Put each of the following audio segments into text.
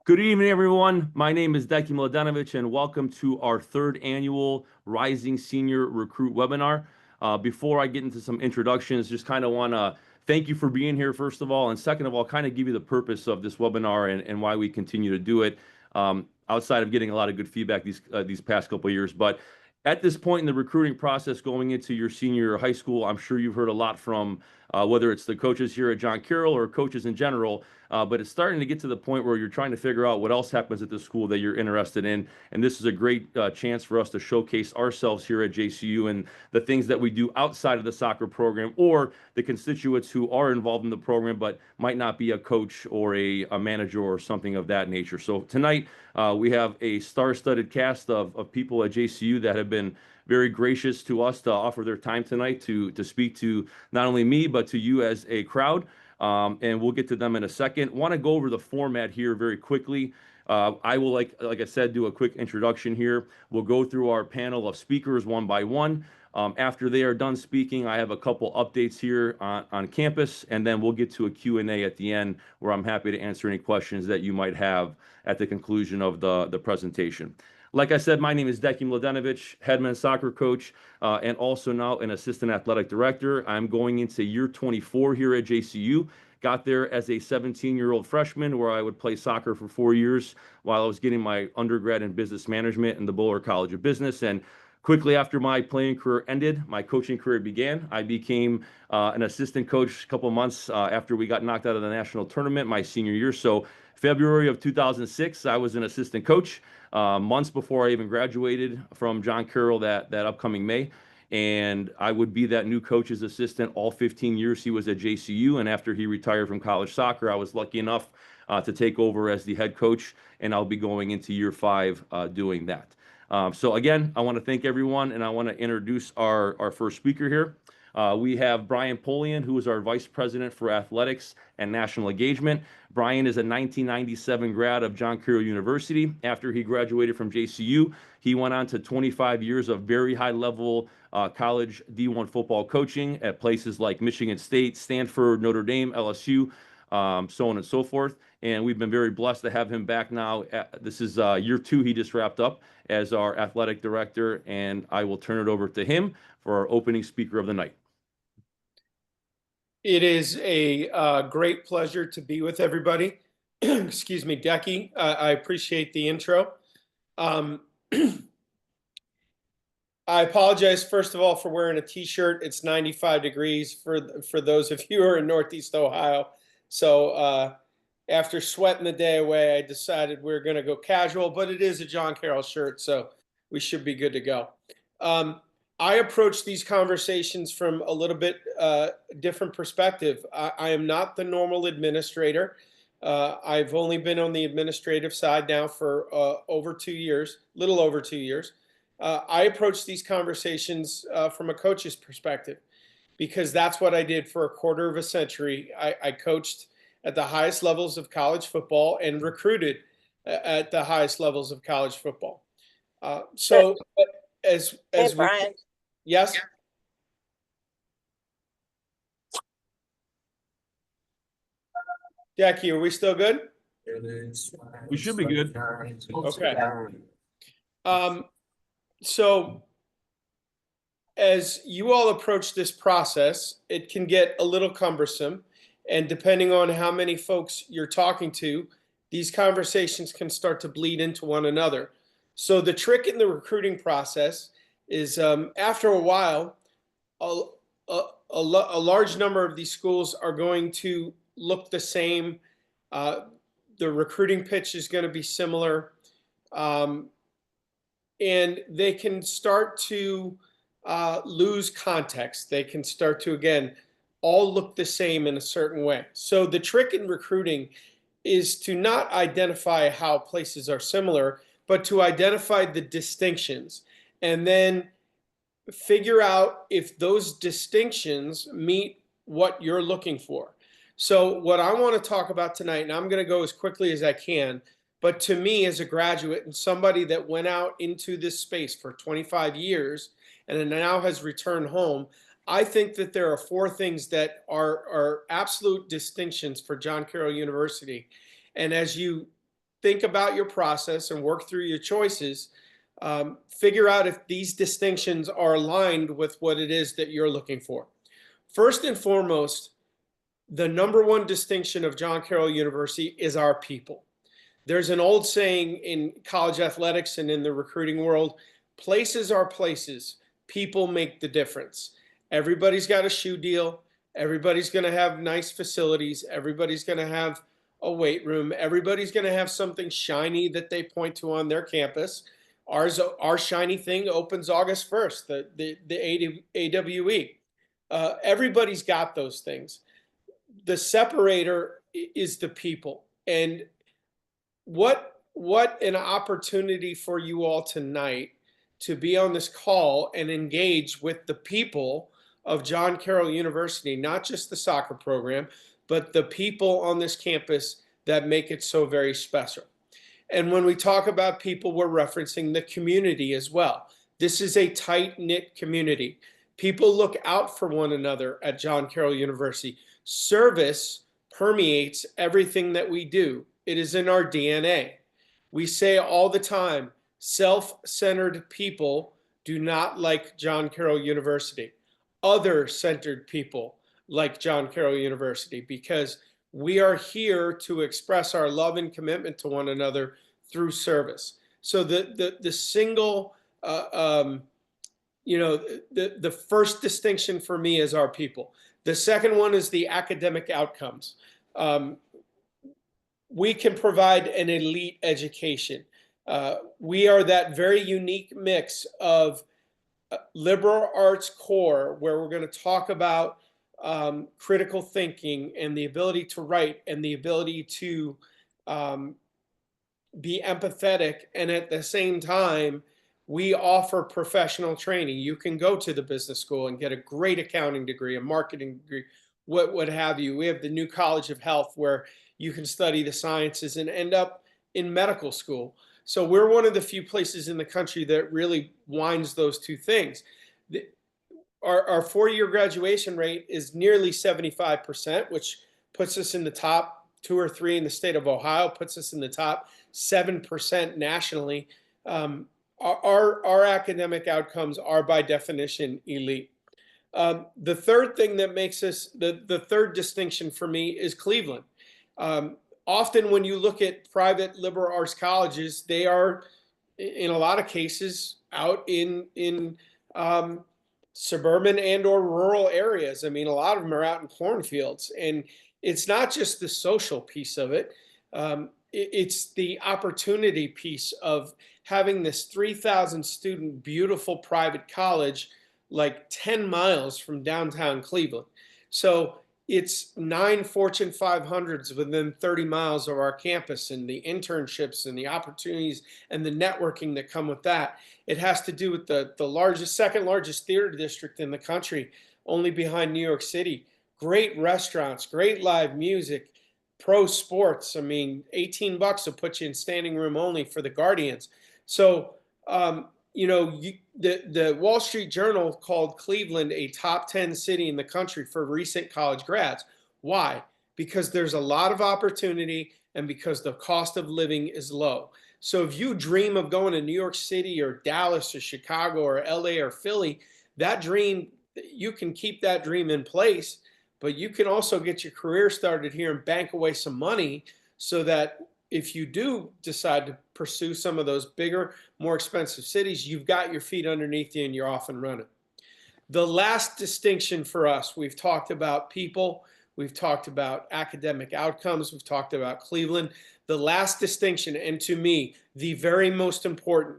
Good evening, everyone. My name is Decky Mladenovic, and welcome to our third annual Rising Senior Recruit webinar. Before I get into some introductions, just kind of want to thank you for being here, first of all, and second of all, kind of give you the purpose of this webinar and why we continue to do it, outside of getting a lot of good feedback these past couple of years. But at this point in the recruiting process going into your senior year of high school, I'm sure you've heard a lot from whether it's the coaches here at John Carroll or coaches in general, but it's starting to get to the point where you're trying to figure out what else happens at the school that you're interested in. And this is a great chance for us to showcase ourselves here at JCU and the things that we do outside of the soccer program, or the constituents who are involved in the program but might not be a coach or a manager or something of that nature. So tonight we have a star-studded cast of people at JCU that have been very gracious to us to offer their time tonight to speak to not only me, but to you as a crowd. And we'll get to them in a second. Want to go over the format here very quickly. I will, like I said, do a quick introduction here. We'll go through our panel of speakers one by one. After they are done speaking, I have a couple updates here on campus, and then we'll get to a Q&A at the end where I'm happy to answer any questions that you might have at the conclusion of the presentation. Like I said, my name is Decky Mladenovic, head men's soccer coach, and also now an assistant athletic director. I'm going into year 24 here at JCU. Got there as a 17-year-old freshman where I would play soccer for 4 years while I was getting my undergrad in business management in the Bullard College of Business. And quickly after my playing career ended, my coaching career began. I became an assistant coach a couple months after we got knocked out of the national tournament my senior year. So February of 2006, I was an assistant coach. Months before I even graduated from John Carroll that upcoming May. And I would be that new coach's assistant all 15 years he was at JCU. And after he retired from college soccer, I was lucky enough to take over as the head coach, and I'll be going into year 5 doing that. So again, I want to thank everyone, and I want to introduce our first speaker here. We have Brian Polian, who is our Vice President for Athletics and National Engagement. Brian is a 1997 grad of John Carroll University. After he graduated from JCU, he went on to 25 years of very high-level college D1 football coaching at places like Michigan State, Stanford, Notre Dame, LSU, so on and so forth. And we've been very blessed to have him back now. This is year 2 he just wrapped up as our athletic director, and I will turn it over to him for our opening speaker of the night. It is a great pleasure to be with everybody. Excuse me, Decky. I appreciate the intro. I apologize, first of all, for wearing a t-shirt. It's 95 degrees for those of you who are in Northeast Ohio. So after sweating the day away, I decided we're going to go casual, but it is a John Carroll shirt, so we should be good to go. I approach these conversations from a little bit different perspective. I am not the normal administrator. I've only been on the administrative side now for over 2 years, little over 2 years. I approach these conversations from a coach's perspective, because that's what I did for a quarter of a century. I coached at the highest levels of college football and recruited at the highest levels of college football. So as Brian. Yes. Jackie, are we still good? We should be good. Okay. So as you all approach this process, it can get a little cumbersome. And depending on how many folks you're talking to, these conversations can start to bleed into one another. So the trick in the recruiting process is after a while, a large number of these schools are going to look the same. The recruiting pitch is going to be similar. And they can start to lose context. They can start to, again, all look the same in a certain way. So the trick in recruiting is to not identify how places are similar, but to identify the distinctions, and then figure out if those distinctions meet what you're looking for. So what I want to talk about tonight, and I'm going to go as quickly as I can, but to me as a graduate and somebody that went out into this space for 25 years and now has returned home, I think that there are 4 things that are absolute distinctions for John Carroll University. And as you think about your process and work through your choices, figure out if these distinctions are aligned with what it is that you're looking for. First and foremost, the number one distinction of John Carroll University is our people. There's an old saying in college athletics and in the recruiting world, places are places, people make the difference. Everybody's got a shoe deal. Everybody's going to have nice facilities. Everybody's going to have a weight room. Everybody's going to have something shiny that they point to on their campus. Our shiny thing opens August 1st, the AWE. Everybody's got those things. The separator is the people. And what an opportunity for you all tonight to be on this call and engage with the people of John Carroll University, not just the soccer program, but the people on this campus that make it so very special. And when we talk about people, we're referencing the community as well. This is a tight-knit community. People look out for one another at John Carroll University. Service permeates everything that we do. It is in our DNA. We say all the time, self-centered people do not like John Carroll University. Other-centered people like John Carroll University, because we are here to express our love and commitment to one another through service. So the single, the first distinction for me is our people. The second one is the academic outcomes. We can provide an elite education. We are that very unique mix of liberal arts core, where we're going to talk about critical thinking and the ability to write and the ability to be empathetic. And at the same time, we offer professional training. You can go to the business school and get a great accounting degree, a marketing degree, what have you. We have the New College of Health, where you can study the sciences and end up in medical school. So we're one of the few places in the country that really winds those two things. Our four-year graduation rate is nearly 75%, which puts us in the top 2 or 3 in the state of Ohio, puts us in the top 7% nationally. Our academic outcomes are by definition elite. The third thing that makes us, the third distinction for me is Cleveland. Often when you look at private liberal arts colleges, they are, in a lot of cases, out in suburban and or rural areas. I mean, a lot of them are out in cornfields. And it's not just the social piece of it. It's the opportunity piece of having this 3,000 student, beautiful private college, like 10 miles from downtown Cleveland. So it's 9 Fortune 500s within 30 miles of our campus, and the internships and the opportunities and the networking that come with that. It has to do with the second largest theater district in the country, only behind New York City. Great restaurants, great live music, pro sports. I mean, $18 will put you in standing room only for the Guardians. So, the Wall Street Journal called Cleveland a top 10 city in the country for recent college grads. Why? Because there's a lot of opportunity and because the cost of living is low. So if you dream of going to New York City or Dallas or Chicago or LA or Philly, that dream, you can keep that dream in place, but you can also get your career started here and bank away some money so that if you do decide to pursue some of those bigger, more expensive cities, you've got your feet underneath you and you're off and running. The last distinction for us, we've talked about people, we've talked about academic outcomes, we've talked about Cleveland. The last distinction, and to me, the very most important,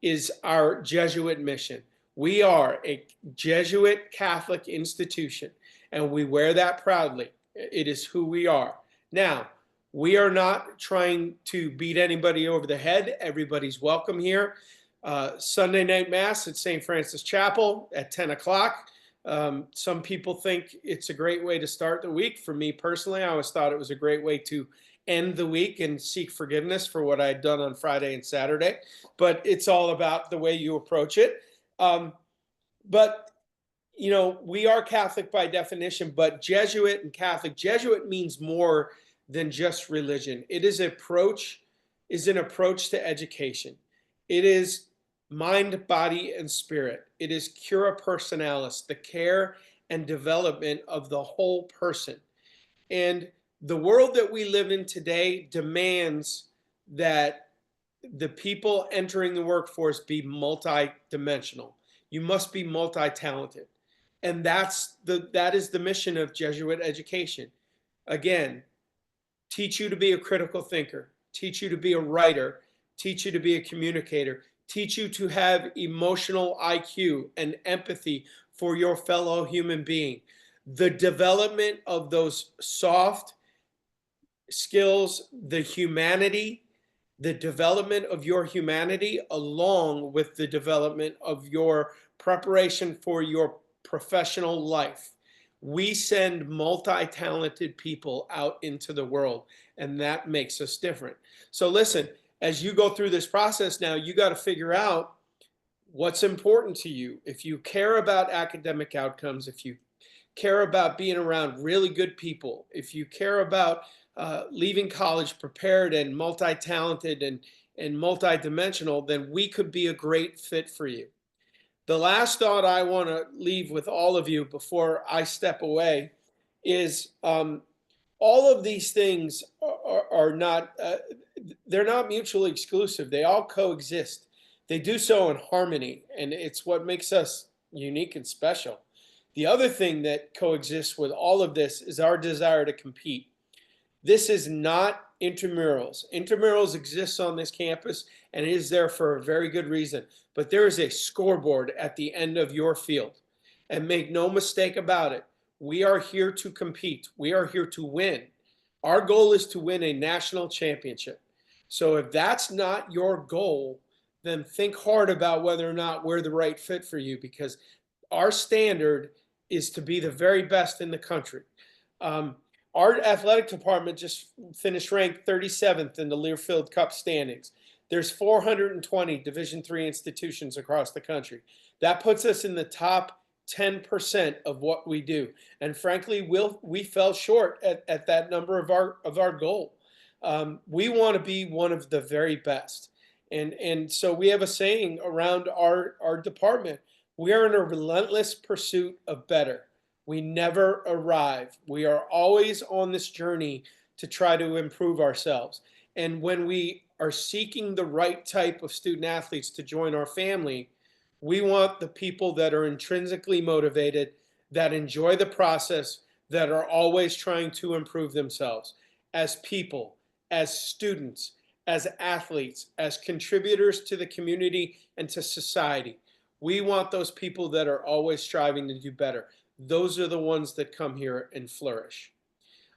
is our Jesuit mission. We are a Jesuit Catholic institution, and we wear that proudly. It is who we are. Now, we are not trying to beat anybody over the head. Everybody's welcome here. Sunday night Mass at St. Francis Chapel at 10 o'clock. Some people think it's a great way to start the week. For me personally, I always thought it was a great way to end the week and seek forgiveness for what I had done on Friday and Saturday. But it's all about the way you approach it. But we are Catholic by definition, but Jesuit and Catholic. Jesuit means more than just religion. It is an approach is an approach to education. It is mind, body, and spirit. It is cura personalis, the care and development of the whole person. And the world that we live in today demands that the people entering the workforce be multi-dimensional. You must be multi-talented. And that is the mission of Jesuit education. Again, teach you to be a critical thinker, teach you to be a writer, teach you to be a communicator, teach you to have emotional IQ and empathy for your fellow human being. The development of those soft skills, the humanity, the development of your humanity, along with the development of your preparation for your professional life. We send multi-talented people out into the world, and that makes us different. So listen, as you go through this process now, you got to figure out what's important to you. If you care about academic outcomes, if you care about being around really good people, if you care about leaving college prepared and multi-talented and multi-dimensional, then we could be a great fit for you. The last thought I want to leave with all of you before I step away is all of these things are not, they're not mutually exclusive. They all coexist. They do so in harmony, and it's what makes us unique and special. The other thing that coexists with all of this is our desire to compete. This is not intramurals. Intramurals exists on this campus, and it is there for a very good reason. But there is a scoreboard at the end of your field. And make no mistake about it, we are here to compete. We are here to win. Our goal is to win a national championship. So if that's not your goal, then think hard about whether or not we're the right fit for you, because our standard is to be the very best in the country. Our athletic department just finished ranked 37th in the Learfield Cup standings. There's 420 Division III institutions across the country. That puts us in the top 10% of what we do. And frankly, we fell short at that number of our goal. We want to be one of the very best. And so we have a saying around our department: we are in a relentless pursuit of better. We never arrive. We are always on this journey to try to improve ourselves. And when we are seeking the right type of student athletes to join our family, we want the people that are intrinsically motivated, that enjoy the process, that are always trying to improve themselves as people, as students, as athletes, as contributors to the community and to society. We want those people that are always striving to do better. Those are the ones that come here and flourish.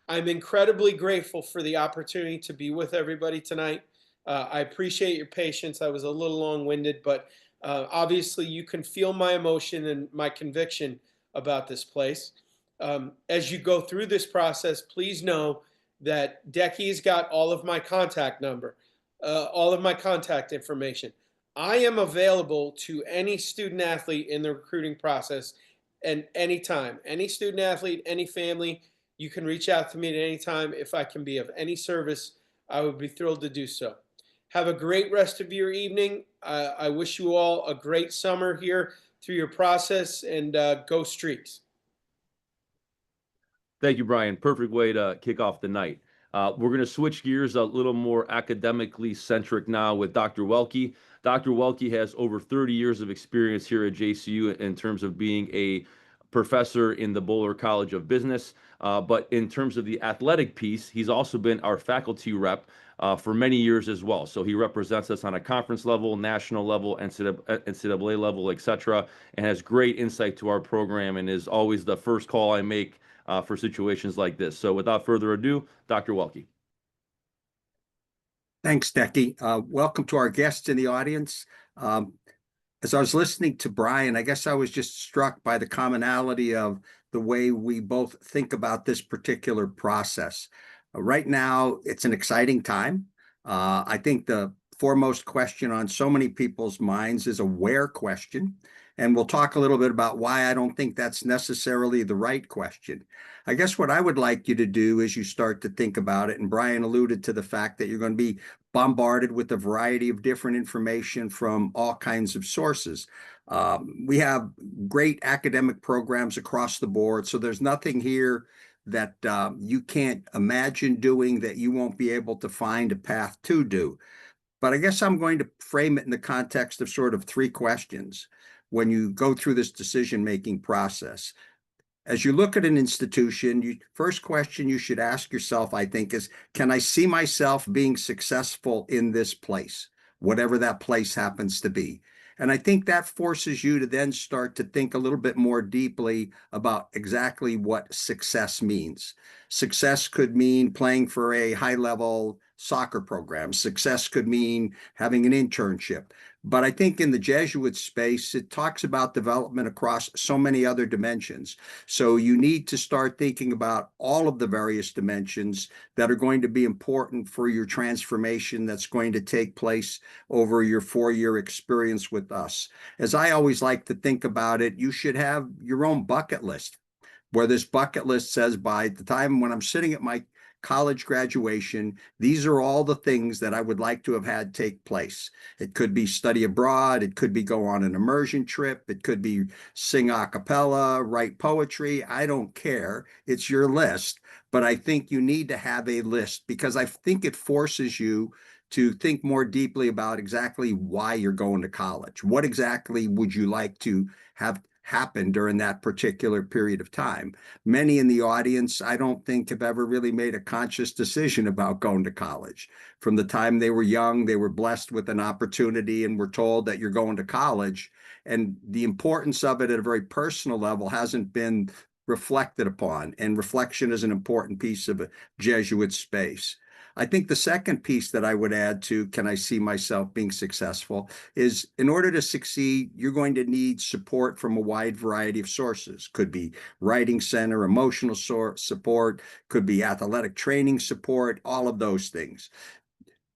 I'm incredibly grateful for the opportunity to be with everybody tonight. I appreciate your patience. I was a little long-winded, but obviously you can feel my emotion and my conviction about this place. As you go through this process, please know that Decky's got all of my contact number, all of my contact information. I am available to any student athlete in the recruiting process. And anytime, any student athlete, any family, you can reach out to me at any time. If I can be of any service, I would be thrilled to do so. Have a great rest of your evening. I wish you all a great summer here through your process, and go Streaks. Thank you, Brian. Perfect way to kick off the night. We're going to switch gears a little more academically centric now with Dr. Welke. Dr. Welke has over 30 years of experience here at JCU in terms of being a professor in the Boler College of Business. But in terms of the athletic piece, he's also been our faculty rep for many years as well. So he represents us on a conference level, national level, NCAA level, etc., and has great insight to our program and is always the first call I make for situations like this. So without further ado, Dr. Welke. Thanks, Decky. Welcome to our guests in the audience. As I was listening to Brian, I guess I was just struck by the commonality of the way we both think about this particular process. Right now, it's an exciting time. I think the foremost question on so many people's minds is a where question. And we'll talk a little bit about why I don't think that's necessarily the right question. I guess what I would like you to do is you start to think about it, and Brian alluded to the fact that you're going to be bombarded with a variety of different information from all kinds of sources. We have great academic programs across the board, so there's nothing here that you can't imagine doing that you won't be able to find a path to do. But I guess I'm going to frame it in the context of sort of three questions when you go through this decision-making process. As you look at an institution, first question you should ask yourself, I think, is, can I see myself being successful in this place, whatever that place happens to be? And I think that forces you to then start to think a little bit more deeply about exactly what success means. Success could mean playing for a high-level soccer program. Success could mean having an internship. But I think in the Jesuit space, it talks about development across so many other dimensions. So you need to start thinking about all of the various dimensions that are going to be important for your transformation that's going to take place over your 4-year experience with us. As I always like to think about it, you should have your own bucket list, where this bucket list says, by the time when I'm sitting at my college graduation, these are all the things that I would like to have had take place. It could be study abroad. It could be go on an immersion trip. It could be sing a cappella, write poetry. I don't care. It's your list. But I think you need to have a list, because I think it forces you to think more deeply about exactly why you're going to college. What exactly would you like to have happen during that particular period of time? Many in the audience, I don't think, have ever really made a conscious decision about going to college. From the time they were young, they were blessed with an opportunity and were told that you're going to college. And the importance of it at a very personal level hasn't been reflected upon. And reflection is an important piece of a Jesuit space. I think the second piece that I would add to, can I see myself being successful, is in order to succeed, you're going to need support from a wide variety of sources. Could be writing center, emotional support, could be athletic training support, all of those things.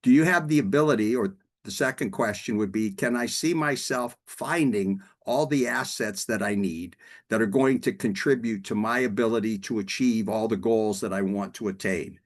Do you have the ability, or the second question would be, can I see myself finding all the assets that I need that are going to contribute to my ability to achieve all the goals that I want to attain?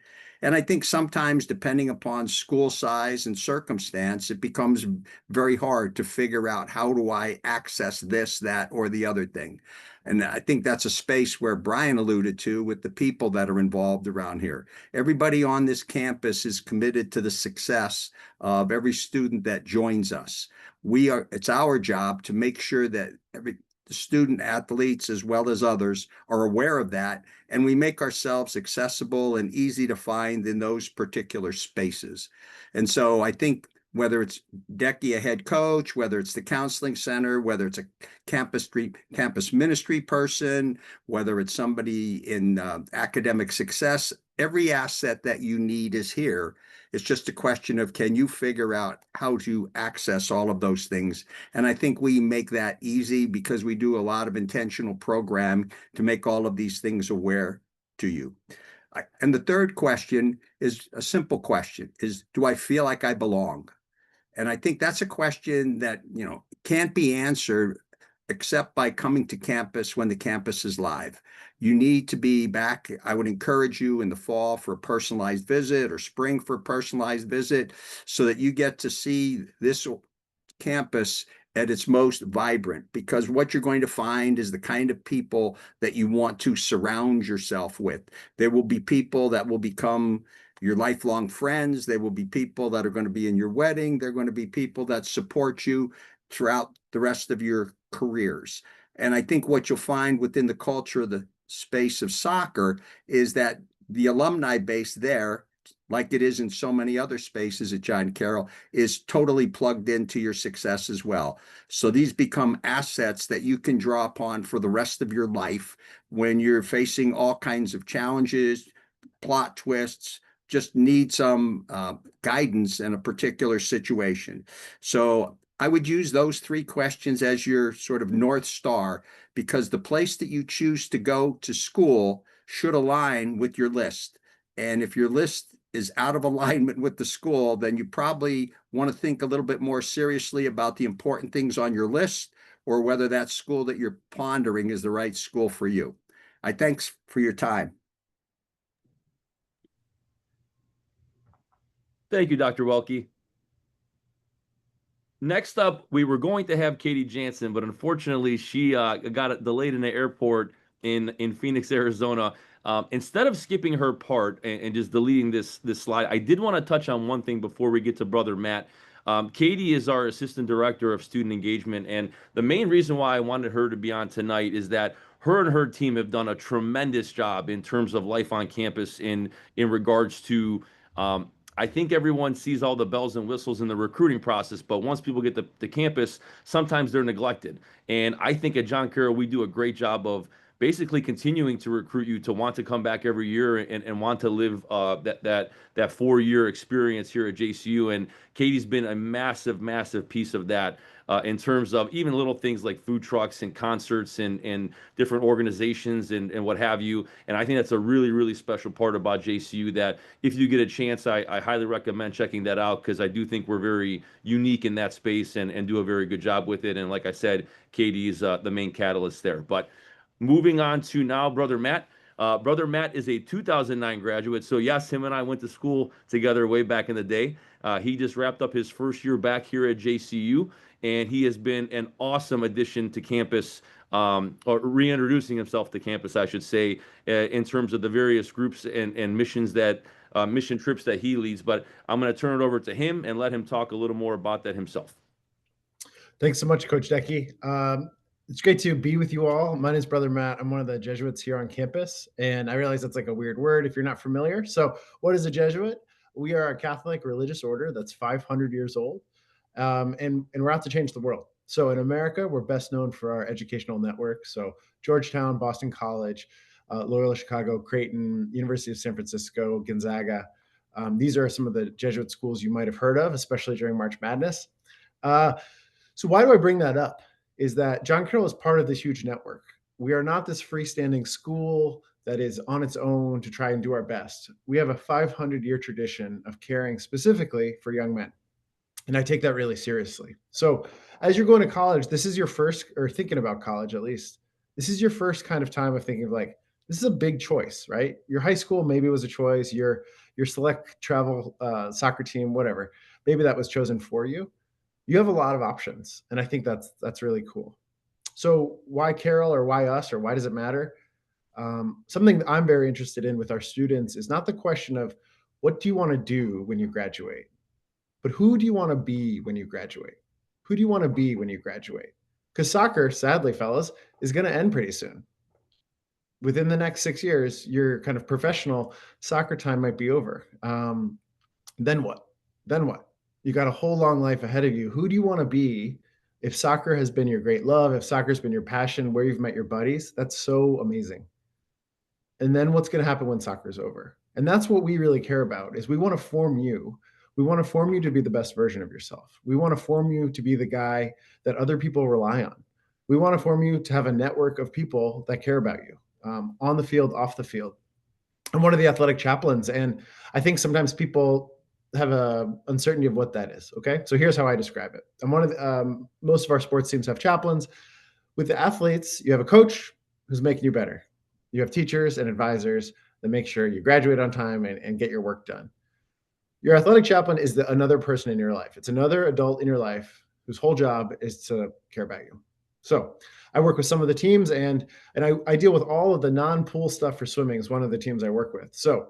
And I think sometimes, depending upon school size and circumstance, it becomes very hard to figure out, how do I access this, that, or the other thing? And I think that's a space where Brian alluded to with the people that are involved around here. Everybody on this campus is committed to the success of every student that joins us. It's our job to make sure that the student athletes, as well as others, are aware of that, and we make ourselves accessible and easy to find in those particular spaces. And so I think whether it's Decky, a head coach, whether it's the counseling center, whether it's a campus ministry person, whether it's somebody in academic success, every asset that you need is here. It's just a question of, can you figure out how to access all of those things? And I think we make that easy because we do a lot of intentional program to make all of these things aware to you. And the third question is a simple question, is, do I feel like I belong? And I think that's a question that, can't be answered except by coming to campus when the campus is live. You need to be back. I would encourage you in the fall for a personalized visit, or spring for a personalized visit, so that you get to see this campus at its most vibrant, because what you're going to find is the kind of people that you want to surround yourself with. There will be people that will become your lifelong friends. There will be people that are going to be in your wedding. They're going to be people that support you throughout the rest of your careers. And I think what you'll find within the culture of the space of soccer is that the alumni base there, like it is in so many other spaces at John Carroll, is totally plugged into your success as well. So these become assets that you can draw upon for the rest of your life when you're facing all kinds of challenges, plot twists, just need some guidance in a particular situation. So I would use those three questions as your sort of North Star, because the place that you choose to go to school should align with your list. And if your list is out of alignment with the school, then you probably want to think a little bit more seriously about the important things on your list, or whether that school that you're pondering is the right school for you. Thanks for your time. Thank you, Dr. Welke. Next up, we were going to have Katie Jansen, but unfortunately, she got delayed in the airport in Phoenix, Arizona. Instead of skipping her part and just deleting this slide, I did want to touch on one thing before we get to Brother Matt. Katie is our Assistant Director of Student Engagement, and the main reason why I wanted her to be on tonight is that her and her team have done a tremendous job in terms of life on campus in regards to I think everyone sees all the bells and whistles in the recruiting process, but once people get to campus, sometimes they're neglected. And I think at John Carroll, we do a great job of basically continuing to recruit you to want to come back every year and want to live that 4-year experience here at JCU. And Katie's been a massive piece of that in terms of even little things like food trucks and concerts and different organizations and what have you. And I think that's a really special part about JCU that if you get a chance, I highly recommend checking that out, because I do think we're very unique in that space and do a very good job with it. And like I said, Katie is the main catalyst there. But moving on to now Brother Matt. Brother Matt is a 2009 graduate. So yes, him and I went to school together way back in the day. He just wrapped up his first year back here at JCU, and he has been an awesome addition to campus, or reintroducing himself to campus, I should say, in terms of the various groups and missions mission trips that he leads. But I'm going to turn it over to him and let him talk a little more about that himself. Thanks so much, Coach Decky. It's great to be with you all. My name is Brother Matt. I'm one of the Jesuits here on campus, and I realize that's like a weird word if you're not familiar. So what is a Jesuit? We are a Catholic religious order that's 500 years old, and we're out to change the world. So in America, we're best known for our educational network. So Georgetown, Boston College, Loyola Chicago, Creighton, University of San Francisco, Gonzaga. These are some of the Jesuit schools you might have heard of, especially during March Madness. So why do I bring that up? Is that John Carroll is part of this huge network. We are not this freestanding school that is on its own to try and do our best. We have a 500-year tradition of caring specifically for young men. And I take that really seriously. So as you're going to college, this is your first, or thinking about college at least, this is your first kind of time of thinking of like, this is a big choice, right? Your high school maybe was a choice, your select travel soccer team, whatever, maybe that was chosen for you. You have a lot of options. And I think that's really cool. So why Carroll, or why us, or why does it matter? Something that I'm very interested in with our students is not the question of what do you want to do when you graduate, but who do you want to be when you graduate? Who do you want to be when you graduate? Because soccer, sadly, fellas, is going to end pretty soon. Within the next 6 years, your kind of professional soccer time might be over. Then what? Then what? You got a whole long life ahead of you. Who do you want to be if soccer has been your great love, if soccer's been your passion, where you've met your buddies? That's so amazing. And then what's going to happen when soccer's over? And that's what we really care about, is we want to form you. We want to form you to be the best version of yourself. We want to form you to be the guy that other people rely on. We want to form you to have a network of people that care about you, on the field, off the field. I'm one of the athletic chaplains, and I think sometimes people have a uncertainty of what that is. Okay. So here's how I describe it. I'm one of the, most of our sports teams have chaplains. With the athletes, you have a coach who's making you better. You have teachers and advisors that make sure you graduate on time and get your work done. Your athletic chaplain is another person in your life. It's another adult in your life whose whole job is to care about you. So I work with some of the teams, and I deal with all of the non-pool stuff for swimming is one of the teams I work with. So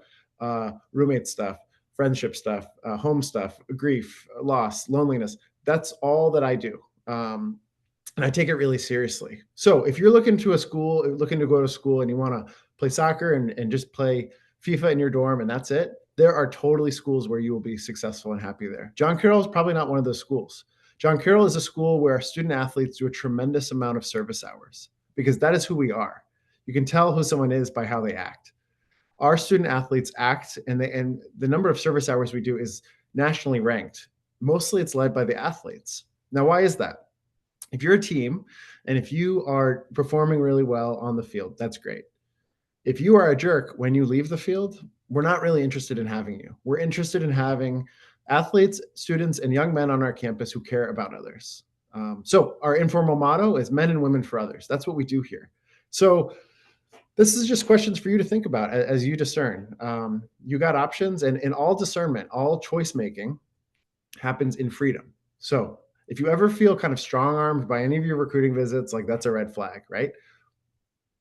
roommate stuff, friendship stuff, home stuff, grief, loss, loneliness. That's all that I do. And I take it really seriously. So if you're looking to go to school and you want to play soccer and just play FIFA in your dorm and that's it, there are totally schools where you will be successful and happy there. John Carroll is probably not one of those schools. John Carroll is a school where student athletes do a tremendous amount of service hours, because that is who we are. You can tell who someone is by how they act. Our student athletes act, and the number of service hours we do is nationally ranked. Mostly it's led by the athletes. Now, why is that? If you're a team and if you are performing really well on the field, that's great. If you are a jerk when you leave the field, we're not really interested in having you. We're interested in having athletes, students, and young men on our campus who care about others. So our informal motto is men and women for others. That's what we do here. So this is just questions for you to think about as you discern. You got options, and in all discernment, all choice making happens in freedom. So if you ever feel kind of strong armed by any of your recruiting visits, like that's a red flag, right?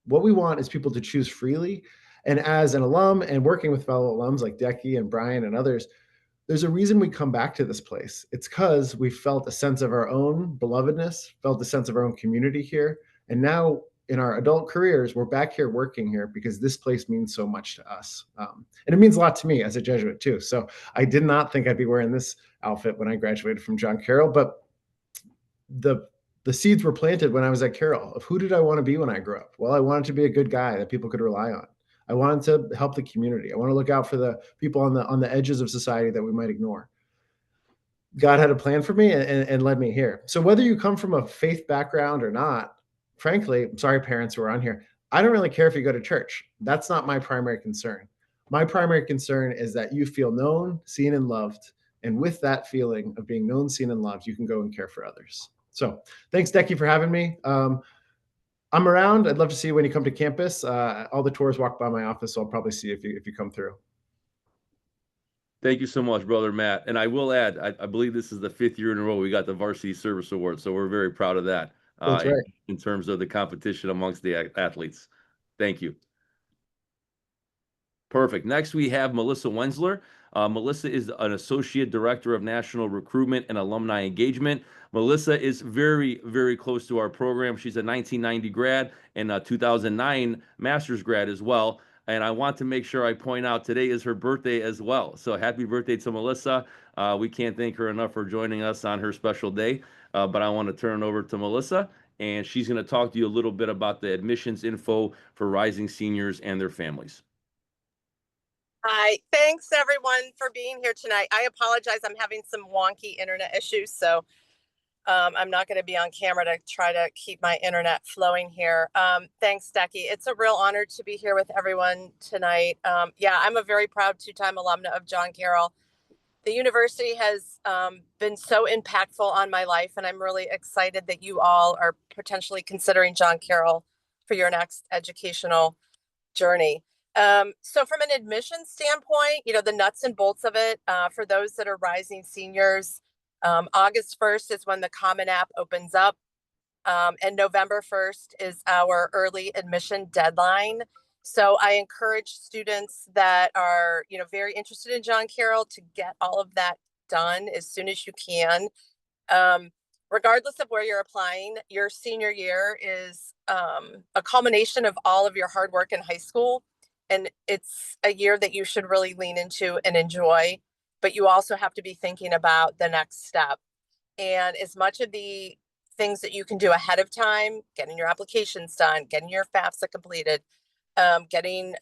What we want is people to choose freely. And as an alum and working with fellow alums like Decky and Brian and others, there's a reason we come back to this place. It's because we felt a sense of our own belovedness, felt a sense of our own community here. And now in our adult careers, we're back here working here because this place means so much to us. And it means a lot to me as a Jesuit too. So I did not think I'd be wearing this outfit when I graduated from John Carroll, but the seeds were planted when I was at Carroll of who did I want to be when I grew up? Well, I wanted to be a good guy that people could rely on. I wanted to help the community. I want to look out for the people on the edges of society that we might ignore. God had a plan for me and led me here. So whether you come from a faith background or not, frankly, I'm sorry, parents who are on here, I don't really care if you go to church. That's not my primary concern. My primary concern is that you feel known, seen, and loved. And with that feeling of being known, seen, and loved, you can go and care for others. So thanks, Decky, for having me. I'm around. I'd love to see you when you come to campus. All the tours walk by my office, so I'll probably see you if you come through. Thank you so much, Brother Matt. And I will add, I believe this is the 5th year in a row we got the Varsity Service Award, so we're very proud of that. That's right. In terms of the competition amongst the athletes. Thank you. Perfect. Next, we have Melissa Wensler. Melissa is an Associate Director of National Recruitment and Alumni Engagement. Melissa is very, very close to our program. She's a 1990 grad and a 2009 master's grad as well. And I want to make sure I point out today is her birthday as well. So happy birthday to Melissa. We can't thank her enough for joining us on her special day. But I want to turn it over to Melissa, and she's going to talk to you a little bit about the admissions info for rising seniors and their families. Hi, thanks everyone for being here tonight. I apologize, I'm having some wonky internet issues, so I'm not going to be on camera to try to keep my internet flowing here. Thanks, Decky. It's a real honor to be here with everyone tonight. Yeah, I'm a very proud two-time alumna of John Carroll. The university has been so impactful on my life, and I'm really excited that you all are potentially considering John Carroll for your next educational journey. So from an admission standpoint, the nuts and bolts of it, for those that are rising seniors, August 1st is when the Common App opens up. And November 1st is our early admission deadline. So I encourage students that are, very interested in John Carroll to get all of that done as soon as you can. Regardless of where you're applying, your senior year is a culmination of all of your hard work in high school. And it's a year that you should really lean into and enjoy, but you also have to be thinking about the next step. And as much of the things that you can do ahead of time, getting your applications done, getting your FAFSA completed, getting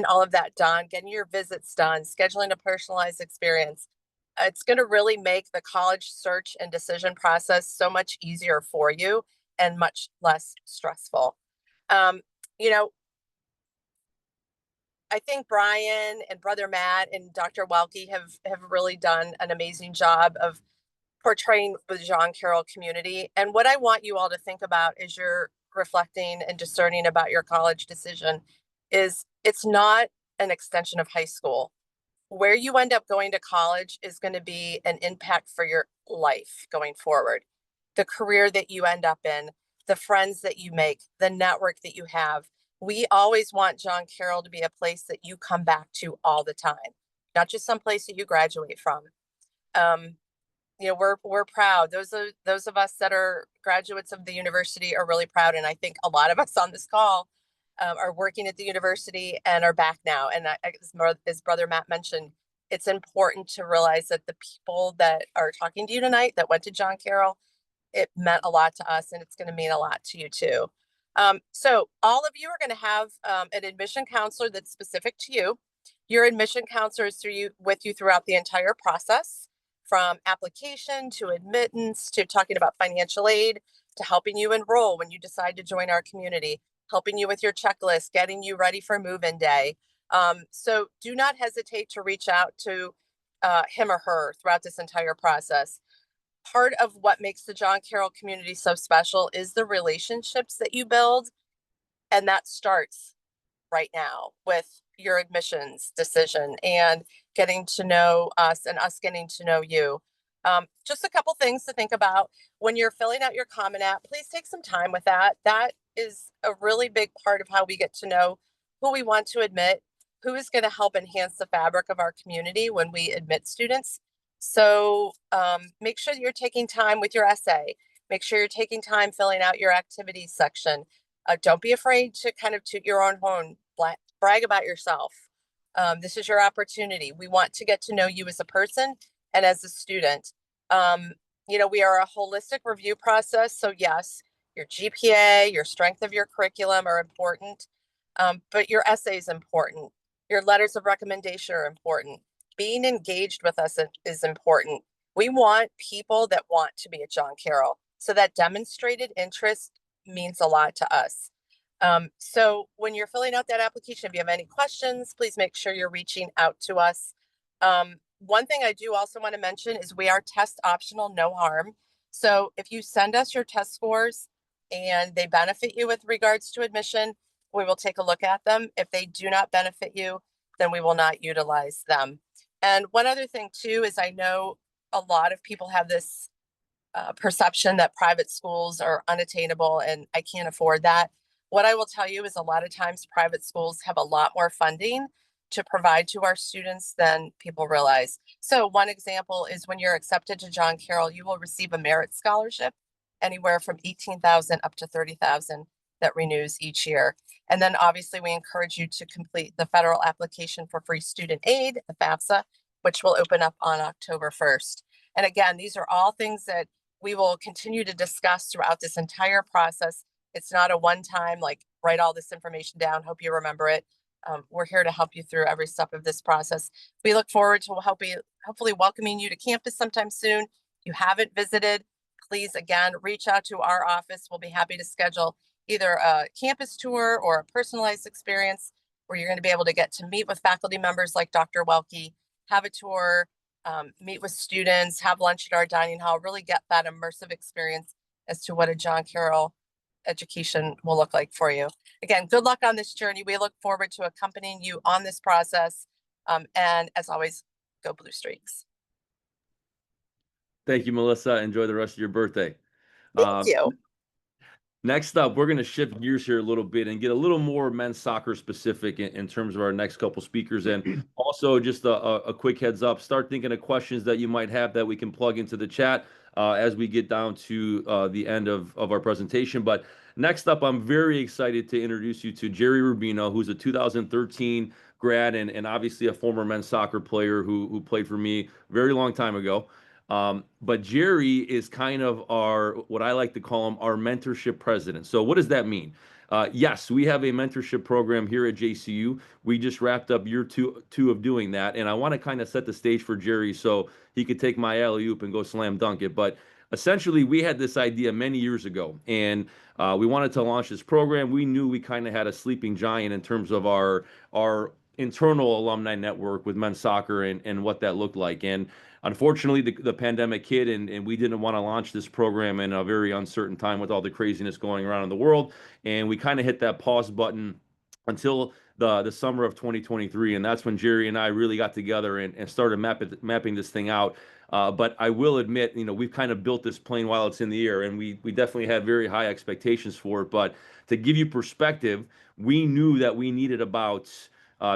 all of that done, getting your visits done, scheduling a personalized experience. It's going to really make the college search and decision process so much easier for you and much less stressful. I think Brian and Brother Matt and Dr. Welke have really done an amazing job of portraying the John Carroll community. And what I want you all to think about as you're reflecting and discerning about your college decision is it's not an extension of high school. Where you end up going to college is going to be an impact for your life going forward. The career that you end up in, the friends that you make, the network that you have. We always want John Carroll to be a place that you come back to all the time, not just some place that you graduate from. We're proud. Those of us that are graduates of the university are really proud. And I think a lot of us on this call are working at the university and are back now. And as Brother Matt mentioned, it's important to realize that the people that are talking to you tonight that went to John Carroll, it meant a lot to us, and it's going to mean a lot to you too. So all of you are going to have an admission counselor that's specific to you. Your admission counselor is with you throughout the entire process, from application to admittance to talking about financial aid to helping you enroll when you decide to join our community, helping you with your checklist, getting you ready for move-in day. So do not hesitate to reach out to him or her throughout this entire process. part of what makes the John Carroll community so special is the relationships that you build. And that starts right now with your admissions decision and getting to know us and us getting to know you. Just a couple things to think about when you're filling out your Common App. Please take some time with that. That is a really big part of how we get to know who we want to admit, who is going to help enhance the fabric of our community when we admit students. So make sure that you're taking time with your essay. Make sure you're taking time filling out your activities section. Don't be afraid to kind of toot your own horn, brag about yourself. This is your opportunity. We want to get to know you as a person and as a student. We are a holistic review process. So yes, your GPA, your strength of your curriculum are important, but your essay is important. Your letters of recommendation are important. Being engaged with us is important. We want people that want to be at John Carroll. So that demonstrated interest means a lot to us. So when you're filling out that application, if you have any questions, please make sure you're reaching out to us. One thing I do also want to mention is we are test optional, no harm. So if you send us your test scores and they benefit you with regards to admission, we will take a look at them. If they do not benefit you, then we will not utilize them. And one other thing too, is I know a lot of people have this perception that private schools are unattainable and I can't afford that. What I will tell you is a lot of times private schools have a lot more funding to provide to our students than people realize. So one example is when you're accepted to John Carroll, you will receive a merit scholarship anywhere from $18,000 up to $30,000 that renews each year. And then obviously we encourage you to complete the federal application for free student aid, the FAFSA, which will open up on October 1st. And again, these are all things that we will continue to discuss throughout this entire process. It's not a one-time, like, write all this information down, hope you remember it. We're here to help you through every step of this process. We look forward to hopefully welcoming you to campus sometime soon. If you haven't visited, please, again, reach out to our office. We'll be happy to schedule either a campus tour or a personalized experience where you're going to be able to get to meet with faculty members like Dr. Welke, have a tour, meet with students, have lunch at our dining hall, really get that immersive experience as to what a John Carroll education will look like for you. Again, good luck on this journey. We look forward to accompanying you on this process. And as always, go Blue Streaks. Thank you, Melissa. Enjoy the rest of your birthday. Thank you. Next up, we're going to shift gears here a little bit and get a little more men's soccer specific in terms of our next couple speakers. And also just a quick heads up, start thinking of questions that you might have that we can plug into the chat as we get down to the end of our presentation. But next up, I'm very excited to introduce you to Jerry Rubino, who's a 2013 grad and obviously a former men's soccer player who played for me a very long time ago. But Jerry is kind of what I like to call him, our mentorship president. So what does that mean? Yes, we have a mentorship program here at JCU. We just wrapped up year two of doing that. And I want to kind of set the stage for Jerry so he could take my alley-oop and go slam dunk it. But essentially, we had this idea many years ago, and we wanted to launch this program. We knew we kind of had a sleeping giant in terms of our internal alumni network with men's soccer and what that looked like. And unfortunately, the pandemic hit, and we didn't want to launch this program in a very uncertain time with all the craziness going around in the world. And we kind of hit that pause button until the summer of 2023. And that's when Jerry and I really got together and started mapping this thing out. But I will admit, we've kind of built this plane while it's in the air, and we definitely had very high expectations for it. But to give you perspective, we knew that we needed about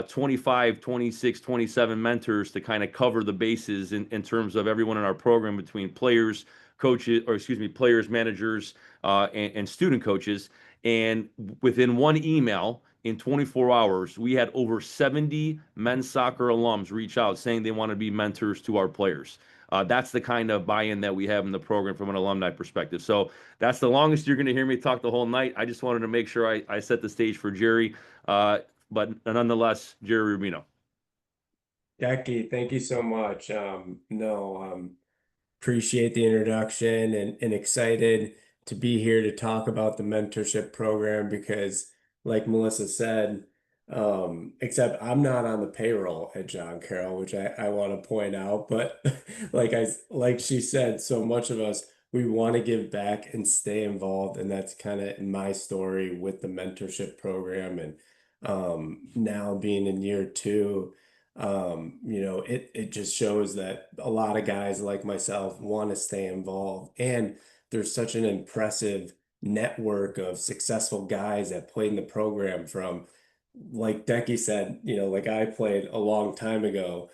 25, 26, 27 mentors to kind of cover the bases in terms of everyone in our program between players, players, managers, and student coaches. And within one email, in 24 hours, we had over 70 men's soccer alums reach out saying they want to be mentors to our players. That's the kind of buy-in that we have in the program from an alumni perspective. So that's the longest you're going to hear me talk the whole night. I just wanted to make sure I set the stage for Jerry. But nonetheless, Jerry Rubino. Decky, thank you so much. Appreciate the introduction and excited to be here to talk about the mentorship program because, like Melissa said, Except I'm not on the payroll at John Carroll, which I want to point out. But like she said, so much of us, we want to give back and stay involved. And that's kind of my story with the mentorship program. And now being in year two, it just shows that a lot of guys like myself want to stay involved. And there's such an impressive network of successful guys that played in the program from, like Decky said, like I played a long time ago,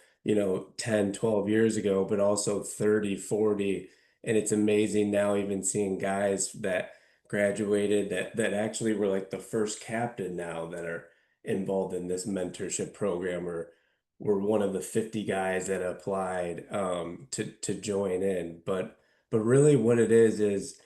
10, 12 years ago, but also 30, 40. And it's amazing now even seeing guys that graduated that actually were like the first captain now that are involved in this mentorship program, or were one of the 50 guys that applied to join in. But really what it is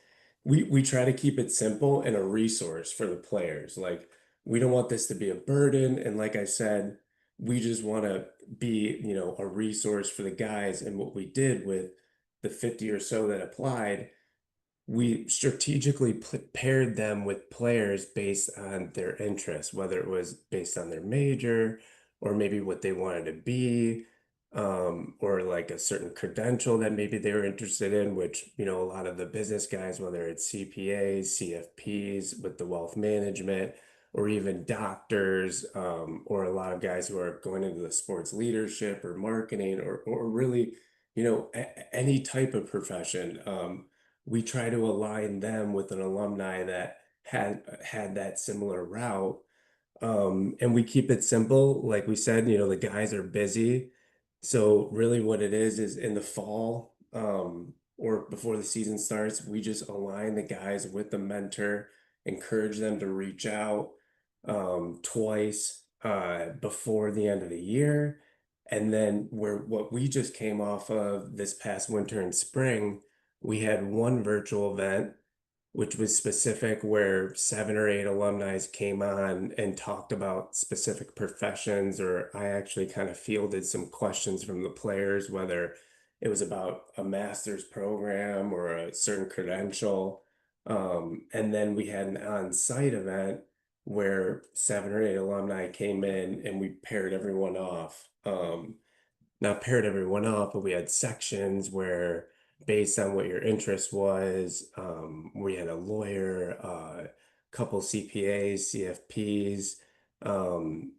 we try to keep it simple and a resource for the players. Like, we don't want this to be a burden. And like I said, we just want to be, a resource for the guys. And what we did with the 50 or so that applied, we strategically paired them with players based on their interests, whether it was based on their major or maybe what they wanted to be, or like a certain credential that maybe they were interested in, which, a lot of the business guys, whether it's CPAs, CFPs with the wealth management, or even doctors, or a lot of guys who are going into the sports leadership or marketing, or really, any type of profession. We try to align them with an alumni that had that similar route. And we keep it simple. Like we said, the guys are busy. So really what it is in the fall, or before the season starts, we just align the guys with the mentor, encourage them to reach out twice before the end of the year. And then what we just came off of this past winter and spring, we had one virtual event, which was specific, where 7 or 8 alumni came on and talked about specific professions, or I actually kind of fielded some questions from the players, whether it was about a master's program or a certain credential. And then we had an on-site event where 7 or 8 alumni came in and we paired everyone off. Not paired everyone off, but we had sections where, based on what your interest was, we had a lawyer, a couple CPAs, CFPs,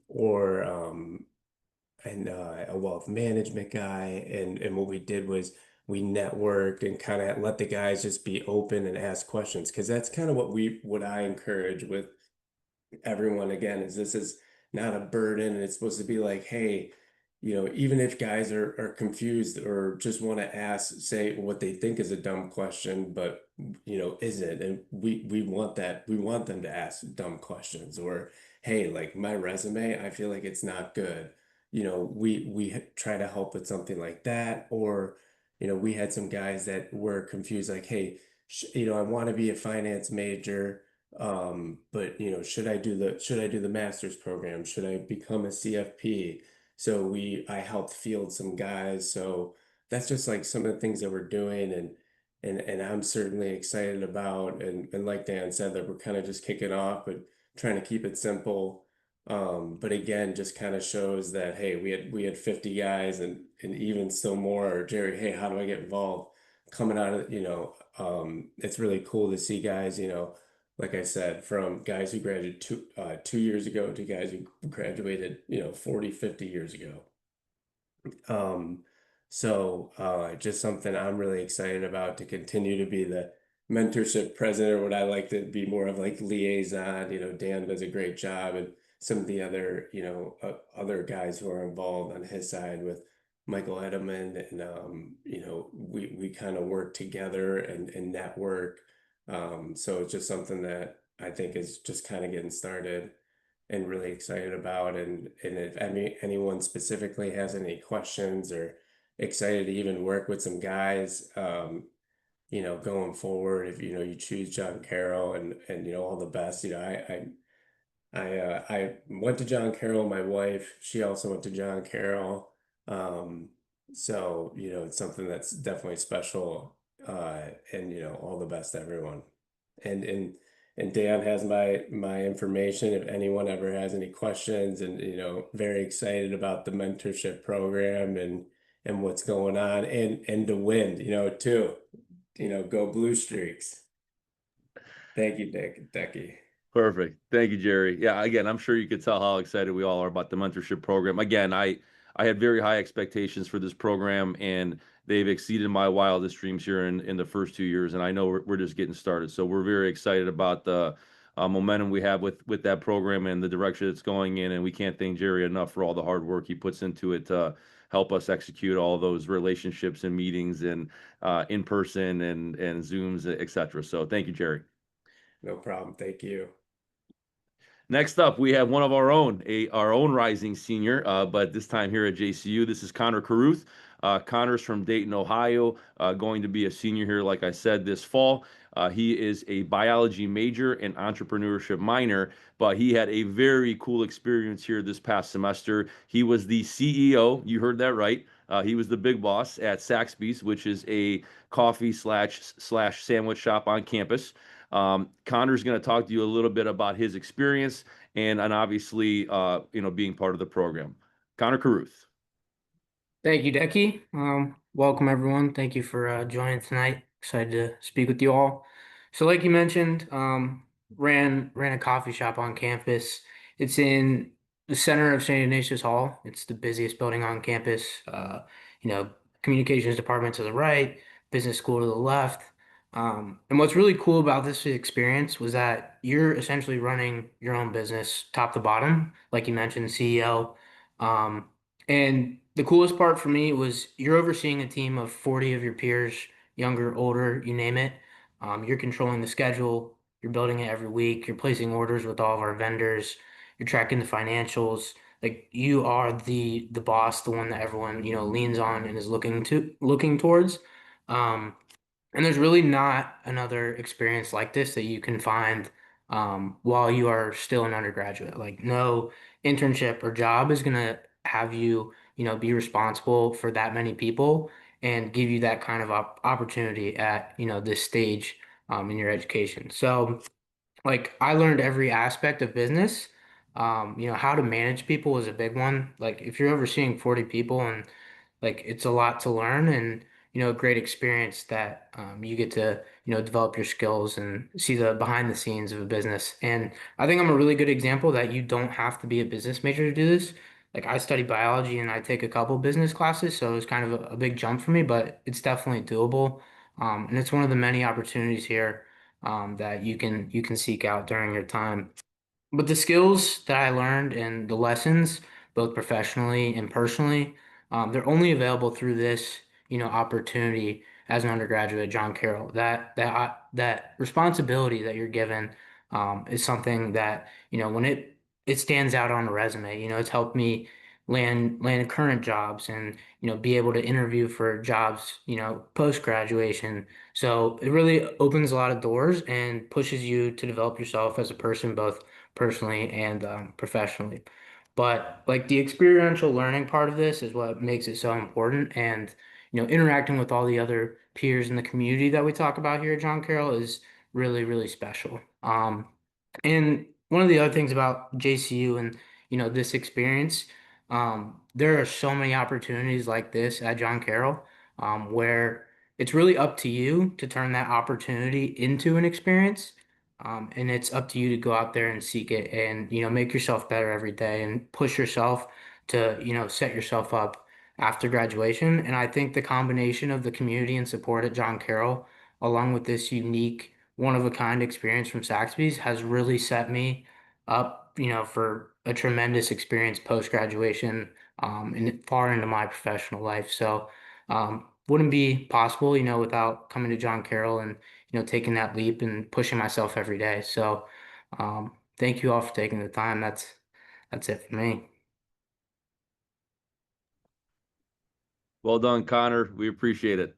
or and a wealth management guy. And what we did was we networked and kind of let the guys just be open and ask questions, because that's kind of what I encourage with everyone. Again, is this is not a burden, and it's supposed to be like, hey, even if guys are confused or just want to ask, say what they think is a dumb question, but isn't, and we want them to ask dumb questions, or hey, like my resume, I feel like it's not good. We try to help with something like that. Or we had some guys that were confused, like, hey, I want to be a finance major, but should I do the master's program? Should I become a CFP? So I helped field some guys. So that's just like some of the things that we're doing, and I'm certainly excited about. And like Dan said, that we're kind of just kicking off, but trying to keep it simple. But again, just kind of shows that, hey, we had 50 guys, and even still more. Or Jerry, hey, how do I get involved? Coming out of, it's really cool to see guys, like I said, from guys who graduated 2 years ago to guys who graduated, 40, 50 years ago. Just something I'm really excited about, to continue to be the mentorship president, or what I like to be more of like liaison. Dan does a great job, and some of the other, other guys who are involved on his side with Michael Edelman, and we kind of work together and network. So it's just something that I think is just kind of getting started and really excited about. And if anyone specifically has any questions, or excited to even work with some guys, going forward, if you choose John Carroll, and all the best. I went to John Carroll. My wife, she also went to John Carroll. So it's something that's definitely special. And all the best to everyone. And and Dan has my information if anyone ever has any questions. And very excited about the mentorship program and what's going on, and the wind, too. Go Blue Streaks. Thank you, Decky. Perfect. Thank you, Jerry. Yeah, again, I'm sure you could tell how excited we all are about the mentorship program. Again, I had very high expectations for this program, and they've exceeded my wildest dreams here in the first 2 years. And I know we're just getting started. So we're very excited about the momentum we have with that program and the direction it's going in. And we can't thank Jerry enough for all the hard work he puts into it to help us execute all those relationships and meetings and in person and Zooms, et cetera. So thank you, Jerry. No problem. Thank you. Next up, we have one of our own, our own rising senior, but this time here at JCU. This is Connor Caruth. Connor's from Dayton, Ohio, going to be a senior here, like I said, this fall. He is a biology major and entrepreneurship minor, but he had a very cool experience here this past semester. He was the CEO, you heard that right. He was the big boss at Saxby's, which is a coffee slash sandwich shop on campus. Connor's going to talk to you a little bit about his experience and obviously, being part of the program. Connor Caruth. Thank you, Decky. Welcome everyone. Thank you for joining tonight. Excited to speak with you all. So, like you mentioned, ran a coffee shop on campus. It's in the center of St. Ignatius Hall. It's the busiest building on campus. Communications department to the right, business school to the left. And what's really cool about this experience was that you're essentially running your own business top to bottom, like you mentioned, CEO. And the coolest part for me was you're overseeing a team of 40 of your peers, younger, older, you name it. You're controlling the schedule, you're building it every week, you're placing orders with all of our vendors, you're tracking the financials. Like you are the boss, the one that everyone, leans on and is looking towards. And there's really not another experience like this that you can find while you are still an undergraduate. Like no internship or job is gonna have you, be responsible for that many people and give you that kind of opportunity at, this stage in your education. So, like I learned every aspect of business. How to manage people is a big one. Like if you're overseeing 40 people and like it's a lot to learn and a great experience that you get to develop your skills and see the behind the scenes of a business. And I think I'm a really good example that you don't have to be a business major to do this. Like I study biology and I take a couple business classes, so it's kind of a big jump for me, but it's definitely doable. And it's one of the many opportunities here that you can seek out during your time. But the skills that I learned and the lessons, both professionally and personally, they're only available through this, opportunity as an undergraduate at John Carroll. That responsibility that you're given, is something that, when it stands out on a resume. It's helped me land current jobs and, be able to interview for jobs, post graduation. So it really opens a lot of doors and pushes you to develop yourself as a person, both personally and professionally. But like the experiential learning part of this is what makes it so important. And, interacting with all the other peers in the community that we talk about here at John Carroll is really, really special. And one of the other things about JCU and, this experience, there are so many opportunities like this at John Carroll, where it's really up to you to turn that opportunity into an experience. And it's up to you to go out there and seek it and, make yourself better every day and push yourself to, set yourself up after graduation. And I think the combination of the community and support at John Carroll, along with this unique, one of a kind experience from Saxby's, has really set me up, for a tremendous experience post graduation, and far into my professional life. So, wouldn't be possible, without coming to John Carroll and taking that leap and pushing myself every day. So, thank you all for taking the time. That's it for me. Well done, Connor. We appreciate it.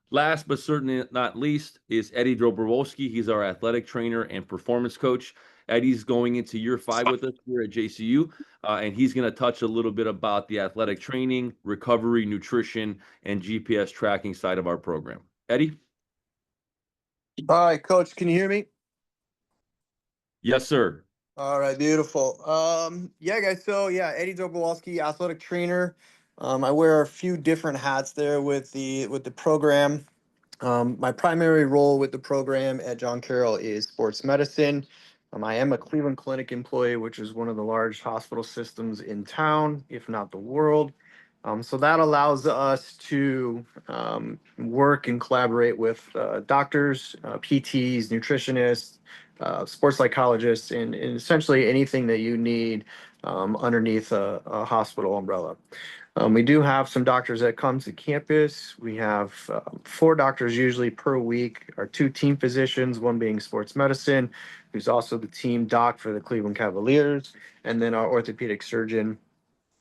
Last but certainly not least is Eddie Dobrovolsky. He's our athletic trainer and performance coach. Eddie's going into year 5 with us here at JCU, and he's going to touch a little bit about the athletic training, recovery, nutrition, and GPS tracking side of our program. Eddie? All right, Coach, can you hear me? Yes, sir. All right, beautiful. Yeah, guys. So yeah, Eddie Dobrovolsky, athletic trainer. I wear a few different hats there with the program. My primary role with the program at John Carroll is sports medicine. I am a Cleveland Clinic employee, which is one of the large hospital systems in town, if not the world. So that allows us to work and collaborate with doctors, PTs, nutritionists, sports psychologists, and essentially anything that you need underneath a hospital umbrella. We do have some doctors that come to campus. We have 4 doctors usually per week. Our 2 team physicians, one being sports medicine, who's also the team doc for the Cleveland Cavaliers, and then our orthopedic surgeon.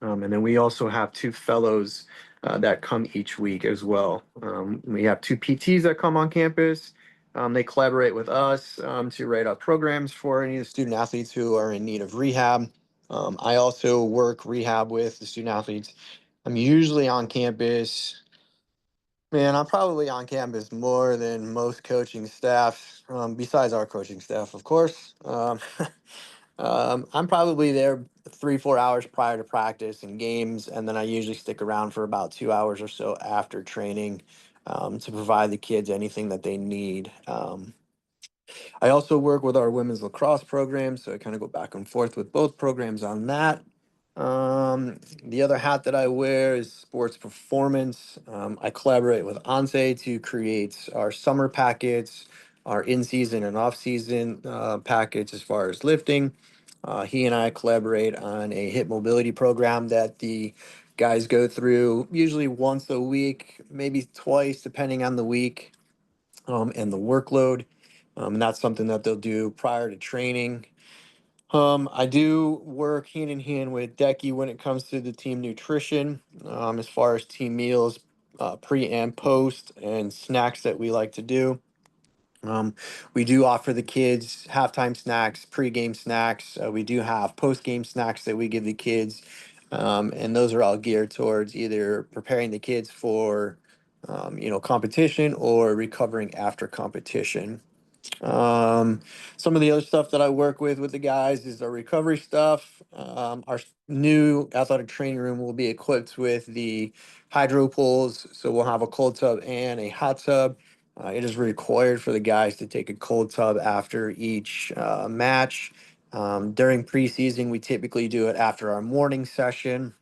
And then we also have 2 fellows that come each week as well. We have 2 PTs that come on campus. They collaborate with us to write up programs for any of the student athletes who are in need of rehab. I also work rehab with the student athletes. I'm usually on campus. Man, I'm probably on campus more than most coaching staff, besides our coaching staff, of course. I'm probably there 3, 4 hours prior to practice and games, and then I usually stick around for about 2 hours or so after training to provide the kids anything that they need. I also work with our women's lacrosse program, so I kind of go back and forth with both programs on that. The other hat that I wear is sports performance. I collaborate with Anse to create our summer packets, our in-season and off-season packets as far as lifting. He and I collaborate on a hip mobility program that the guys go through usually once a week, maybe twice, depending on the week and the workload. And that's something that they'll do prior to training. I do work hand in hand with Decky when it comes to the team nutrition, as far as team meals, pre and post, and snacks that we like to do. Um, we do offer the kids halftime snacks, pre-game snacks. We do have post-game snacks that we give the kids, and those are all geared towards either preparing the kids for, competition or recovering after competition. Um, some of the other stuff that I work with the guys is our recovery stuff. Our new athletic training room will be equipped with the hydro pools, so we'll have a cold tub and a hot tub. It is required for the guys to take a cold tub after each match. During preseason, we typically do it after our morning session.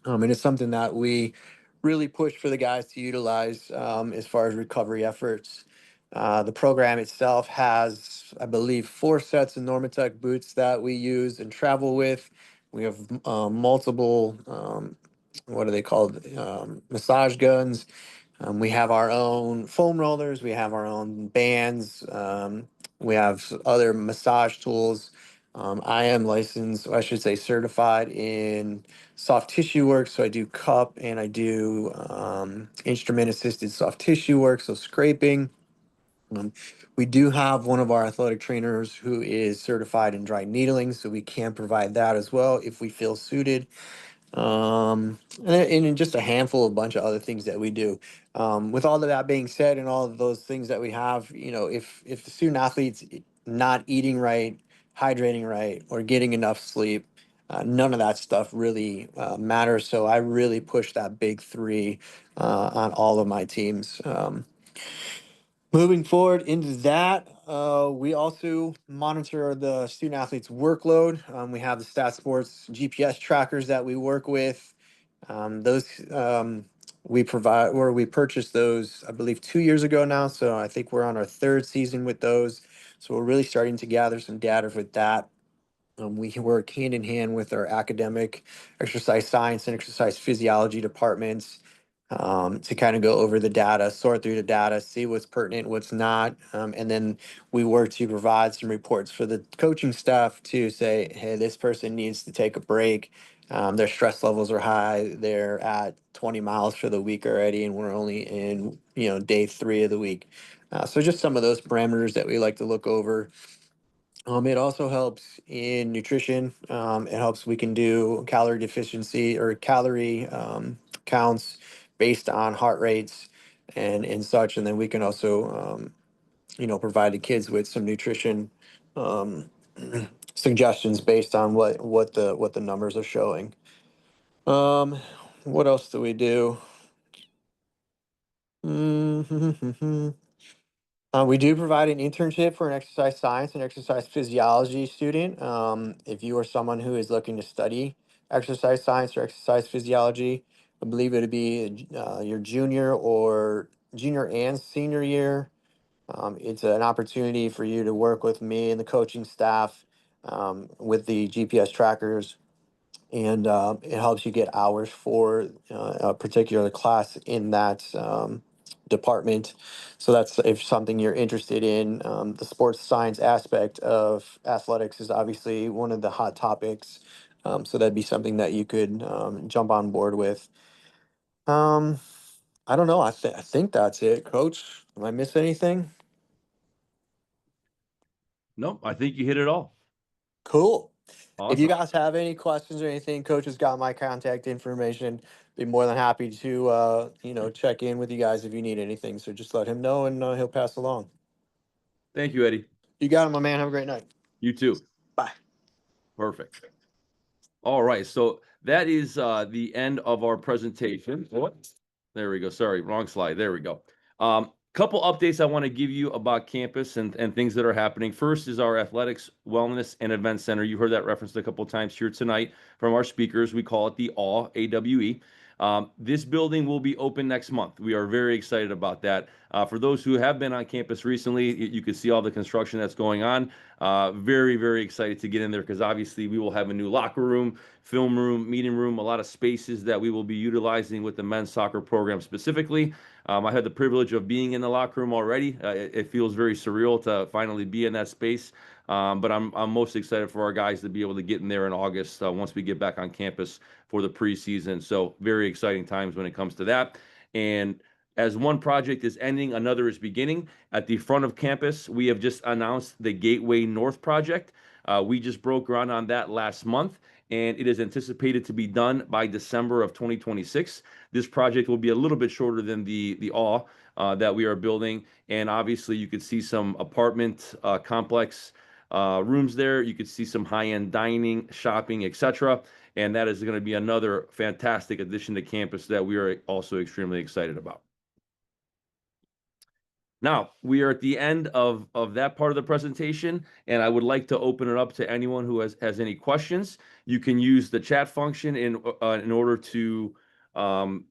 And it's something that we really push for the guys to utilize as far as recovery efforts. The program itself has, I believe, 4 sets of Normatec boots that we use and travel with. We have multiple, what are they called? Massage guns. We have our own foam rollers. We have our own bands. We have other massage tools. I am licensed, or I should say certified in soft tissue work. So I do cup and I do instrument assisted soft tissue work, so scraping. Um, we do have one of our athletic trainers who is certified in dry needling, so we can provide that as well if we feel suited. And just a handful of bunch of other things that we do. With all of that being said, and all of those things that we have, if the student athlete's not eating right, hydrating right, or getting enough sleep, none of that stuff really matters. So I really push that big 3 on all of my teams. Moving forward into that, we also monitor the student athlete's workload. We have the Stat Sports GPS trackers that we work with. Those we provide, or we purchased those, I believe, 2 years ago now. So I think we're on our 3rd season with those. So we're really starting to gather some data with that. We work hand in hand with our academic exercise science and exercise physiology departments to kind of go over the data, sort through the data, see what's pertinent, what's not. And then we work to provide some reports for the coaching staff to say, hey, this person needs to take a break. Their stress levels are high. They're at 20 miles for the week already, and we're only in, day 3 of the week. So just some of those parameters that we like to look over. It also helps in nutrition. It helps we can do calorie deficiency or calorie counts based on heart rates and such. And then we can also, provide the kids with some nutrition suggestions based on what the numbers are showing. What else do we do? We do provide an internship for an exercise science and exercise physiology student. If you are someone who is looking to study exercise science or exercise physiology, I believe it would be your junior and senior year. It's an opportunity for you to work with me and the coaching staff with the GPS trackers, and it helps you get hours for a particular class in that department. So that's if something you're interested in. The sports science aspect of athletics is obviously one of the hot topics. So that'd be something that you could jump on board with. Um, I don't know. I think that's it, Coach. Am I miss anything? No, I think you hit it all. Cool. If you Awesome. guys have any questions or anything, Coach has got my contact information. Be more than happy to check in with you guys if you need anything. So just let him know, and he'll pass along. Thank you, Eddie. You got it, my man. Have a great night. You too. Bye. Perfect. All right. So that is the end of our presentation. What? There we go. Sorry, wrong slide. There we go. Couple updates I want to give you about campus and things that are happening. First is our Athletics, Wellness, and Event Center. You heard that referenced a couple of times here tonight from our speakers. We call it the AWE, AWE. This building will be open next month. We are very excited about that. For those who have been on campus recently, you can see all the construction that's going on. Very, very excited to get in there because obviously we will have a new locker room, film room, meeting room, a lot of spaces that we will be utilizing with the men's soccer program specifically. I had the privilege of being in the locker room already. It feels very surreal to finally be in that space. But I'm most excited for our guys to be able to get in there in August once we get back on campus for the preseason. So very exciting times when it comes to that. And as one project is ending, another is beginning. At the front of campus, we have just announced the Gateway North project. We just broke ground on that last month, and it is anticipated to be done by December of 2026. This project will be a little bit shorter than the AWE that we are building. And obviously, you could see some apartment complex rooms there. You could see some high-end dining, shopping, etc. And that is going to be another fantastic addition to campus that we are also extremely excited about. Now, we are at the end of that part of the presentation, and I would like to open it up to anyone who has any questions. You can use the chat function in order to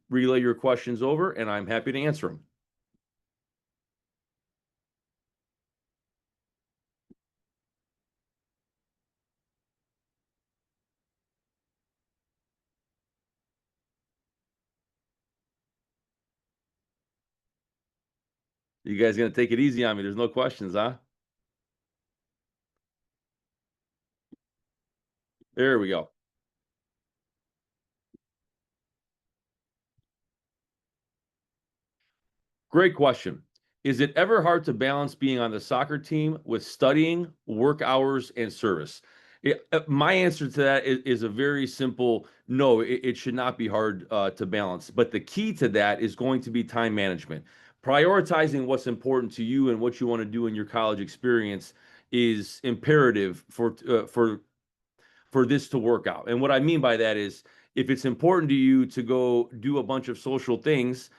relay your questions over, and I'm happy to answer them. You guys gonna take it easy on me? There's no questions, huh? There we go. Great question. Is it ever hard to balance being on the soccer team with studying, work hours, and service? My answer to that is a very simple no. It should not be hard to balance. But the key to that is going to be time management. Prioritizing what's important to you and what you want to do in your college experience is imperative for this to work out. And what I mean by that is if it's important to you to go do a bunch of social things,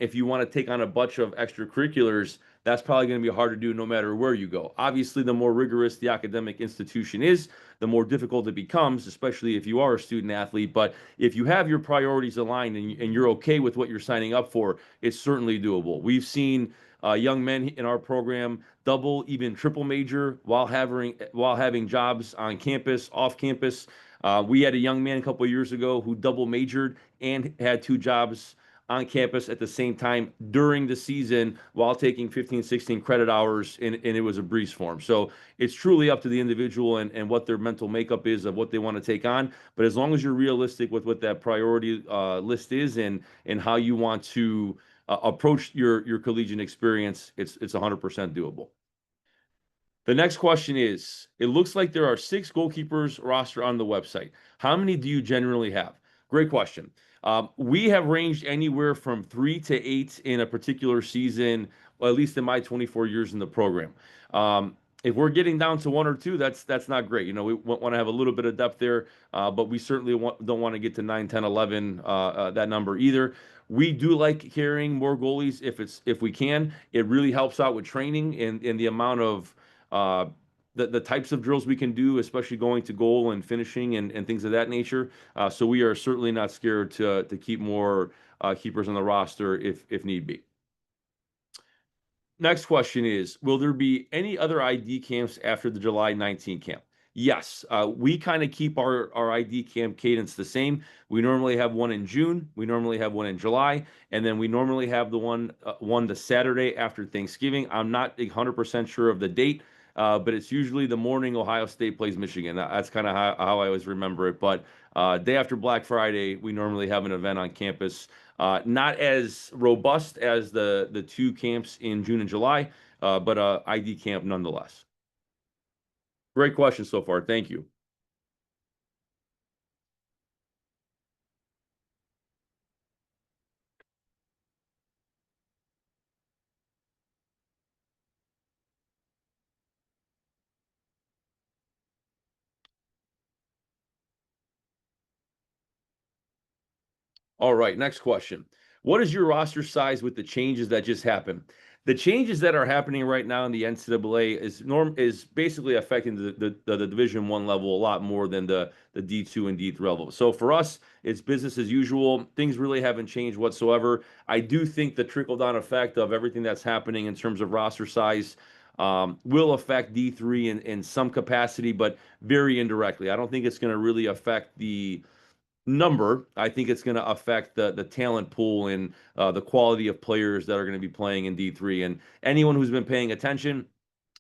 if you want to take on a bunch of extracurriculars, that's probably going to be hard to do no matter where you go. Obviously, the more rigorous the academic institution is, the more difficult it becomes, especially if you are a student athlete. But if you have your priorities aligned and you're okay with what you're signing up for, it's certainly doable. We've seen young men in our program double, even triple major while having jobs on campus, off campus. We had a young man a couple of years ago who double majored and had 2 jobs on campus at the same time during the season while taking 15, 16 credit hours, and it was a breeze for him. So it's truly up to the individual and what their mental makeup is of what they want to take on. But as long as you're realistic with what that priority list is and how you want to approach your collegiate experience, it's 100% doable. The next question is, it looks like there are 6 goalkeepers roster on the website. How many do you generally have? Great question. We have ranged anywhere from 3 to 8 in a particular season, well, at least in my 24 years in the program. if we're getting down to one or two, that's not great. You know, we want to have a little bit of depth there, but we certainly don't want to get to 9, 10, 11, that number either. We do like carrying more goalies if we can. It really helps out with training and the amount of the types of drills we can do, especially going to goal and finishing and things of that nature. So we are certainly not scared to keep more keepers on the roster if need be. Next question is, will there be any other ID camps after the July 19 camp? Yes, we kind of keep our ID camp cadence the same. We normally have one in June, we normally have one in July, and then we normally have the one the Saturday after Thanksgiving. I'm not 100% sure of the date, but it's usually the morning Ohio State plays Michigan. That's kind of how I always remember it. But day after Black Friday, we normally have an event on campus. Not as robust as the two camps in June and July, but ID camp nonetheless. Great question so far. Thank you. All right, next question. What is your roster size with the changes that just happened? The changes that are happening right now in the NCAA is basically affecting the Division I level a lot more than the D2 and D3 level. So for us, it's business as usual. Things really haven't changed whatsoever. I do think the trickle-down effect of everything that's happening in terms of roster size will affect D3 in some capacity, but very indirectly. I don't think it's going to really affect the number. I think it's going to affect the talent pool and the quality of players that are going to be playing in D3. And anyone who's been paying attention,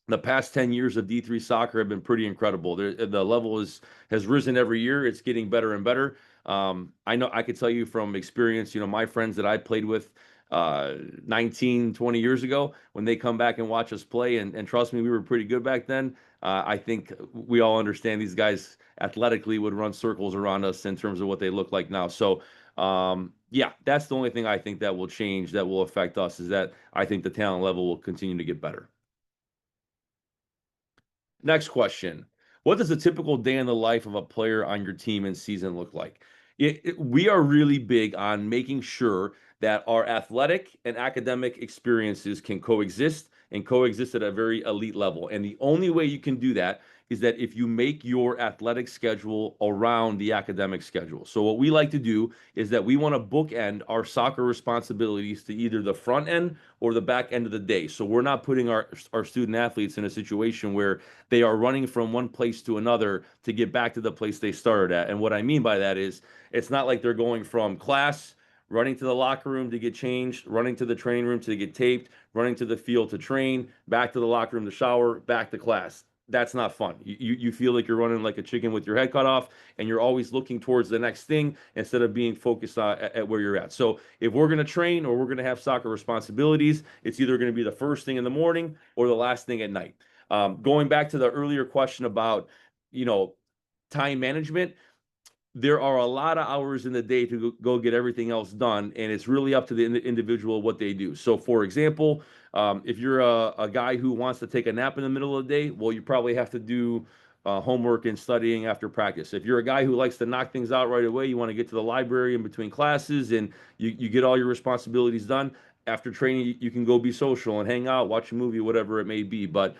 the past 10 years of D3 soccer have been pretty incredible. The level has risen every year. It's getting better and better. I know I could tell you from experience, my friends that I played with 19, 20 years ago, when they come back and watch us play, and trust me, we were pretty good back then. I think we all understand these guys athletically would run circles around us in terms of what they look like now. So, yeah, that's the only thing I think that will change, that will affect us, is that I think the talent level will continue to get better. Next question. What does a typical day in the life of a player on your team and season look like? We are really big on making sure that our athletic and academic experiences can coexist and coexist at a very elite level. And the only way you can do that is that if you make your athletic schedule around the academic schedule. So what we like to do is that we want to bookend our soccer responsibilities to either the front end or the back end of the day. So we're not putting our student athletes in a situation where they are running from one place to another to get back to the place they started at. And what I mean by that is, it's not like they're going from class, running to the locker room to get changed, running to the training room to get taped, running to the field to train, back to the locker room to shower, back to class. That's not fun. You feel like you're running like a chicken with your head cut off, and you're always looking towards the next thing instead of being focused at where you're at. So if we're going to train or we're going to have soccer responsibilities, it's either going to be the first thing in the morning or the last thing at night. Going back to the earlier question about, time management, there are a lot of hours in the day to go get everything else done, and it's really up to the individual what they do. So, for example, if you're a guy who wants to take a nap in the middle of the day, well, you probably have to do homework and studying after practice. If you're a guy who likes to knock things out right away, you want to get to the library in between classes, and you get all your responsibilities done. After training, you can go be social and hang out, watch a movie, whatever it may be. But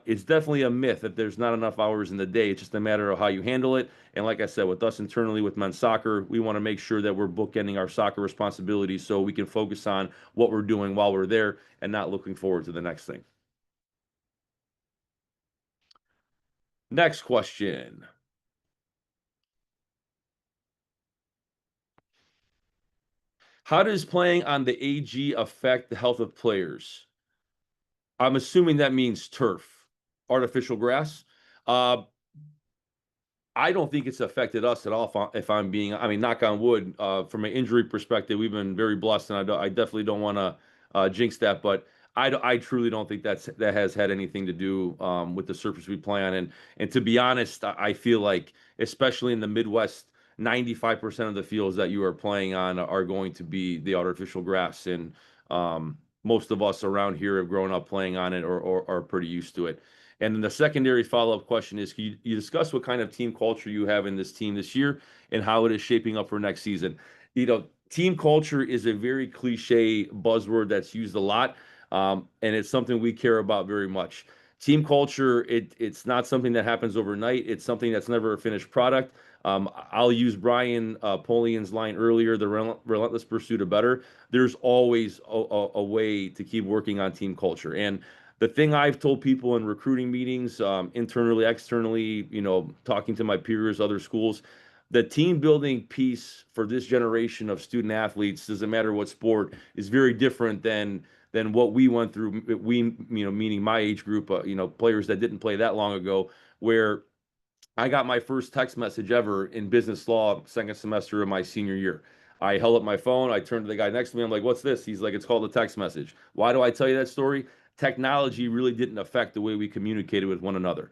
it's definitely a myth that there's not enough hours in the day. It's just a matter of how you handle it. And like I said, with us internally with men's soccer, we want to make sure that we're bookending our soccer responsibilities so we can focus on what we're doing while we're there and not looking forward to the next thing. Next question. How does playing on the AG affect the health of players? I'm assuming that means turf, artificial grass. I don't think it's affected us at all. If I'm being, knock on wood. From an injury perspective, we've been very blessed, and I definitely don't want to jinx that. But I truly don't think that has had anything to do with the surface we play on. And to be honest, I feel like, especially in the Midwest, 95% of the fields that you are playing on are going to be the artificial grass, and most of us around here have grown up playing on it or are pretty used to it. And then the secondary follow-up question is, can you discuss what kind of team culture you have in this team this year and how it is shaping up for next season? Team culture is a very cliche buzzword that's used a lot, and it's something we care about very much. Team culture, it's not something that happens overnight. It's something that's never a finished product. I'll use Brian Polian's line earlier, the relentless pursuit of better. There's always a way to keep working on team culture. And the thing I've told people in recruiting meetings, internally, externally, talking to my peers, other schools, the team building piece for this generation of student athletes, doesn't matter what sport, is very different than what we went through. Meaning my age group, players that didn't play that long ago, where I got my first text message ever in business law, second semester of my senior year. I held up my phone. I turned to the guy next to me. I'm like, "What's this?" He's like, "It's called a text message." Why do I tell you that story? Technology really didn't affect the way we communicated with one another.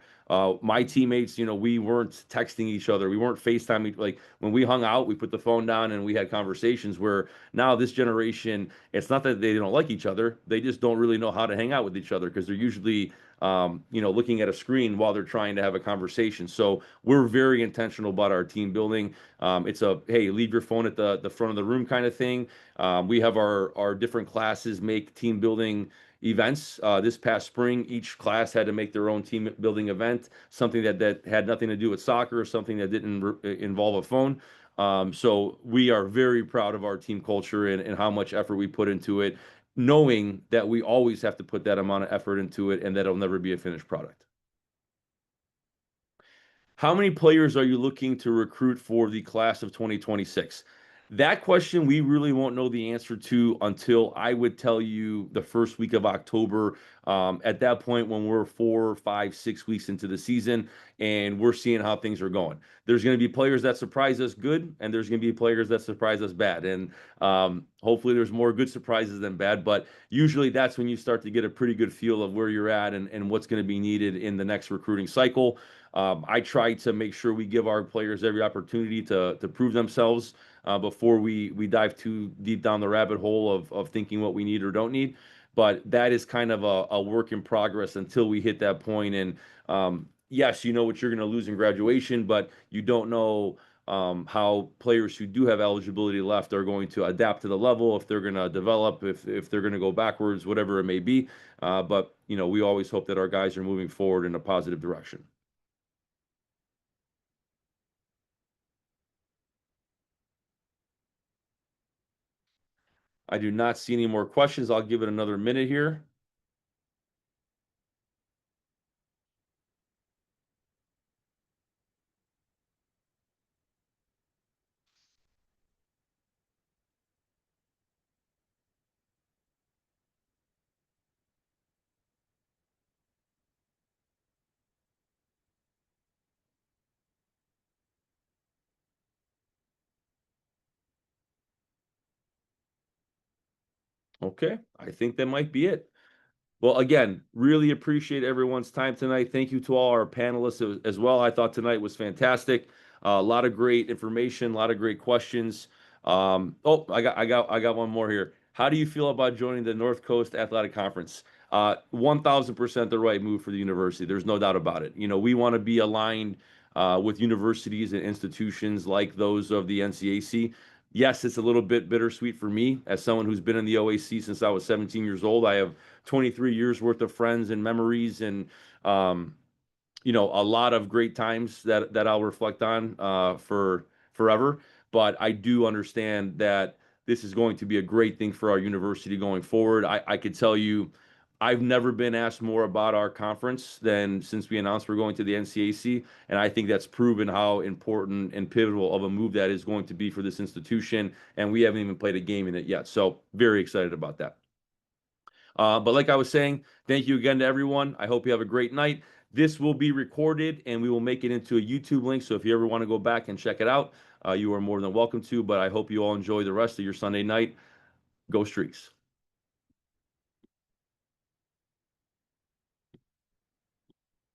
My teammates, we weren't texting each other. We weren't FaceTiming. Like when we hung out, we put the phone down and we had conversations. Where now this generation, it's not that they don't like each other. They just don't really know how to hang out with each other because they're usually looking at a screen while they're trying to have a conversation. So we're very intentional about our team building. It's a, hey, leave your phone at the front of the room kind of thing. We have our different classes make team building events. This past spring, each class had to make their own team building event, something that had nothing to do with soccer or something that didn't involve a phone. So we are very proud of our team culture and how much effort we put into it, knowing that we always have to put that amount of effort into it and that it'll never be a finished product. How many players are you looking to recruit for the class of 2026? That question we really won't know the answer to until, I would tell you, the first week of October. At that point, when we're 4, 5, 6 weeks into the season and we're seeing how things are going, there's going to be players that surprise us good, and there's going to be players that surprise us bad. And hopefully, there's more good surprises than bad. But usually, that's when you start to get a pretty good feel of where you're at and what's going to be needed in the next recruiting cycle. I try to make sure we give our players every opportunity to prove themselves before we dive too deep down the rabbit hole of thinking what we need or don't need. But that is kind of a work in progress until we hit that point. And yes, you know what you're going to lose in graduation, but you don't know how players who do have eligibility left are going to adapt to the level, if they're going to develop, if they're going to go backwards, whatever it may be. But we always hope that our guys are moving forward in a positive direction. I do not see any more questions. I'll give it another minute here. Okay, I think that might be it. Well, again, really appreciate everyone's time tonight. Thank you to all our panelists as well. I thought tonight was fantastic. A lot of great information, a lot of great questions. Oh, I got one more here. How do you feel about joining the North Coast Athletic Conference? 1000% the right move for the university. There's no doubt about it. We want to be aligned with universities and institutions like those of the NCAC. Yes, it's a little bit bittersweet for me as someone who's been in the OAC since I was 17 years old. I have 23 years worth of friends and memories and a lot of great times that I'll reflect on for forever. But I do understand that this is going to be a great thing for our university going forward. I could tell you, I've never been asked more about our conference than since we announced we're going to the NCAC, and I think that's proven how important and pivotal of a move that is going to be for this institution, and we haven't even played a game in it yet. So very excited about that. But like I was saying, thank you again to everyone. I hope you have a great night. This will be recorded and we will make it into a YouTube link. So if you ever want to go back and check it out, you are more than welcome to. But I hope you all enjoy the rest of your Sunday night. Go Streaks.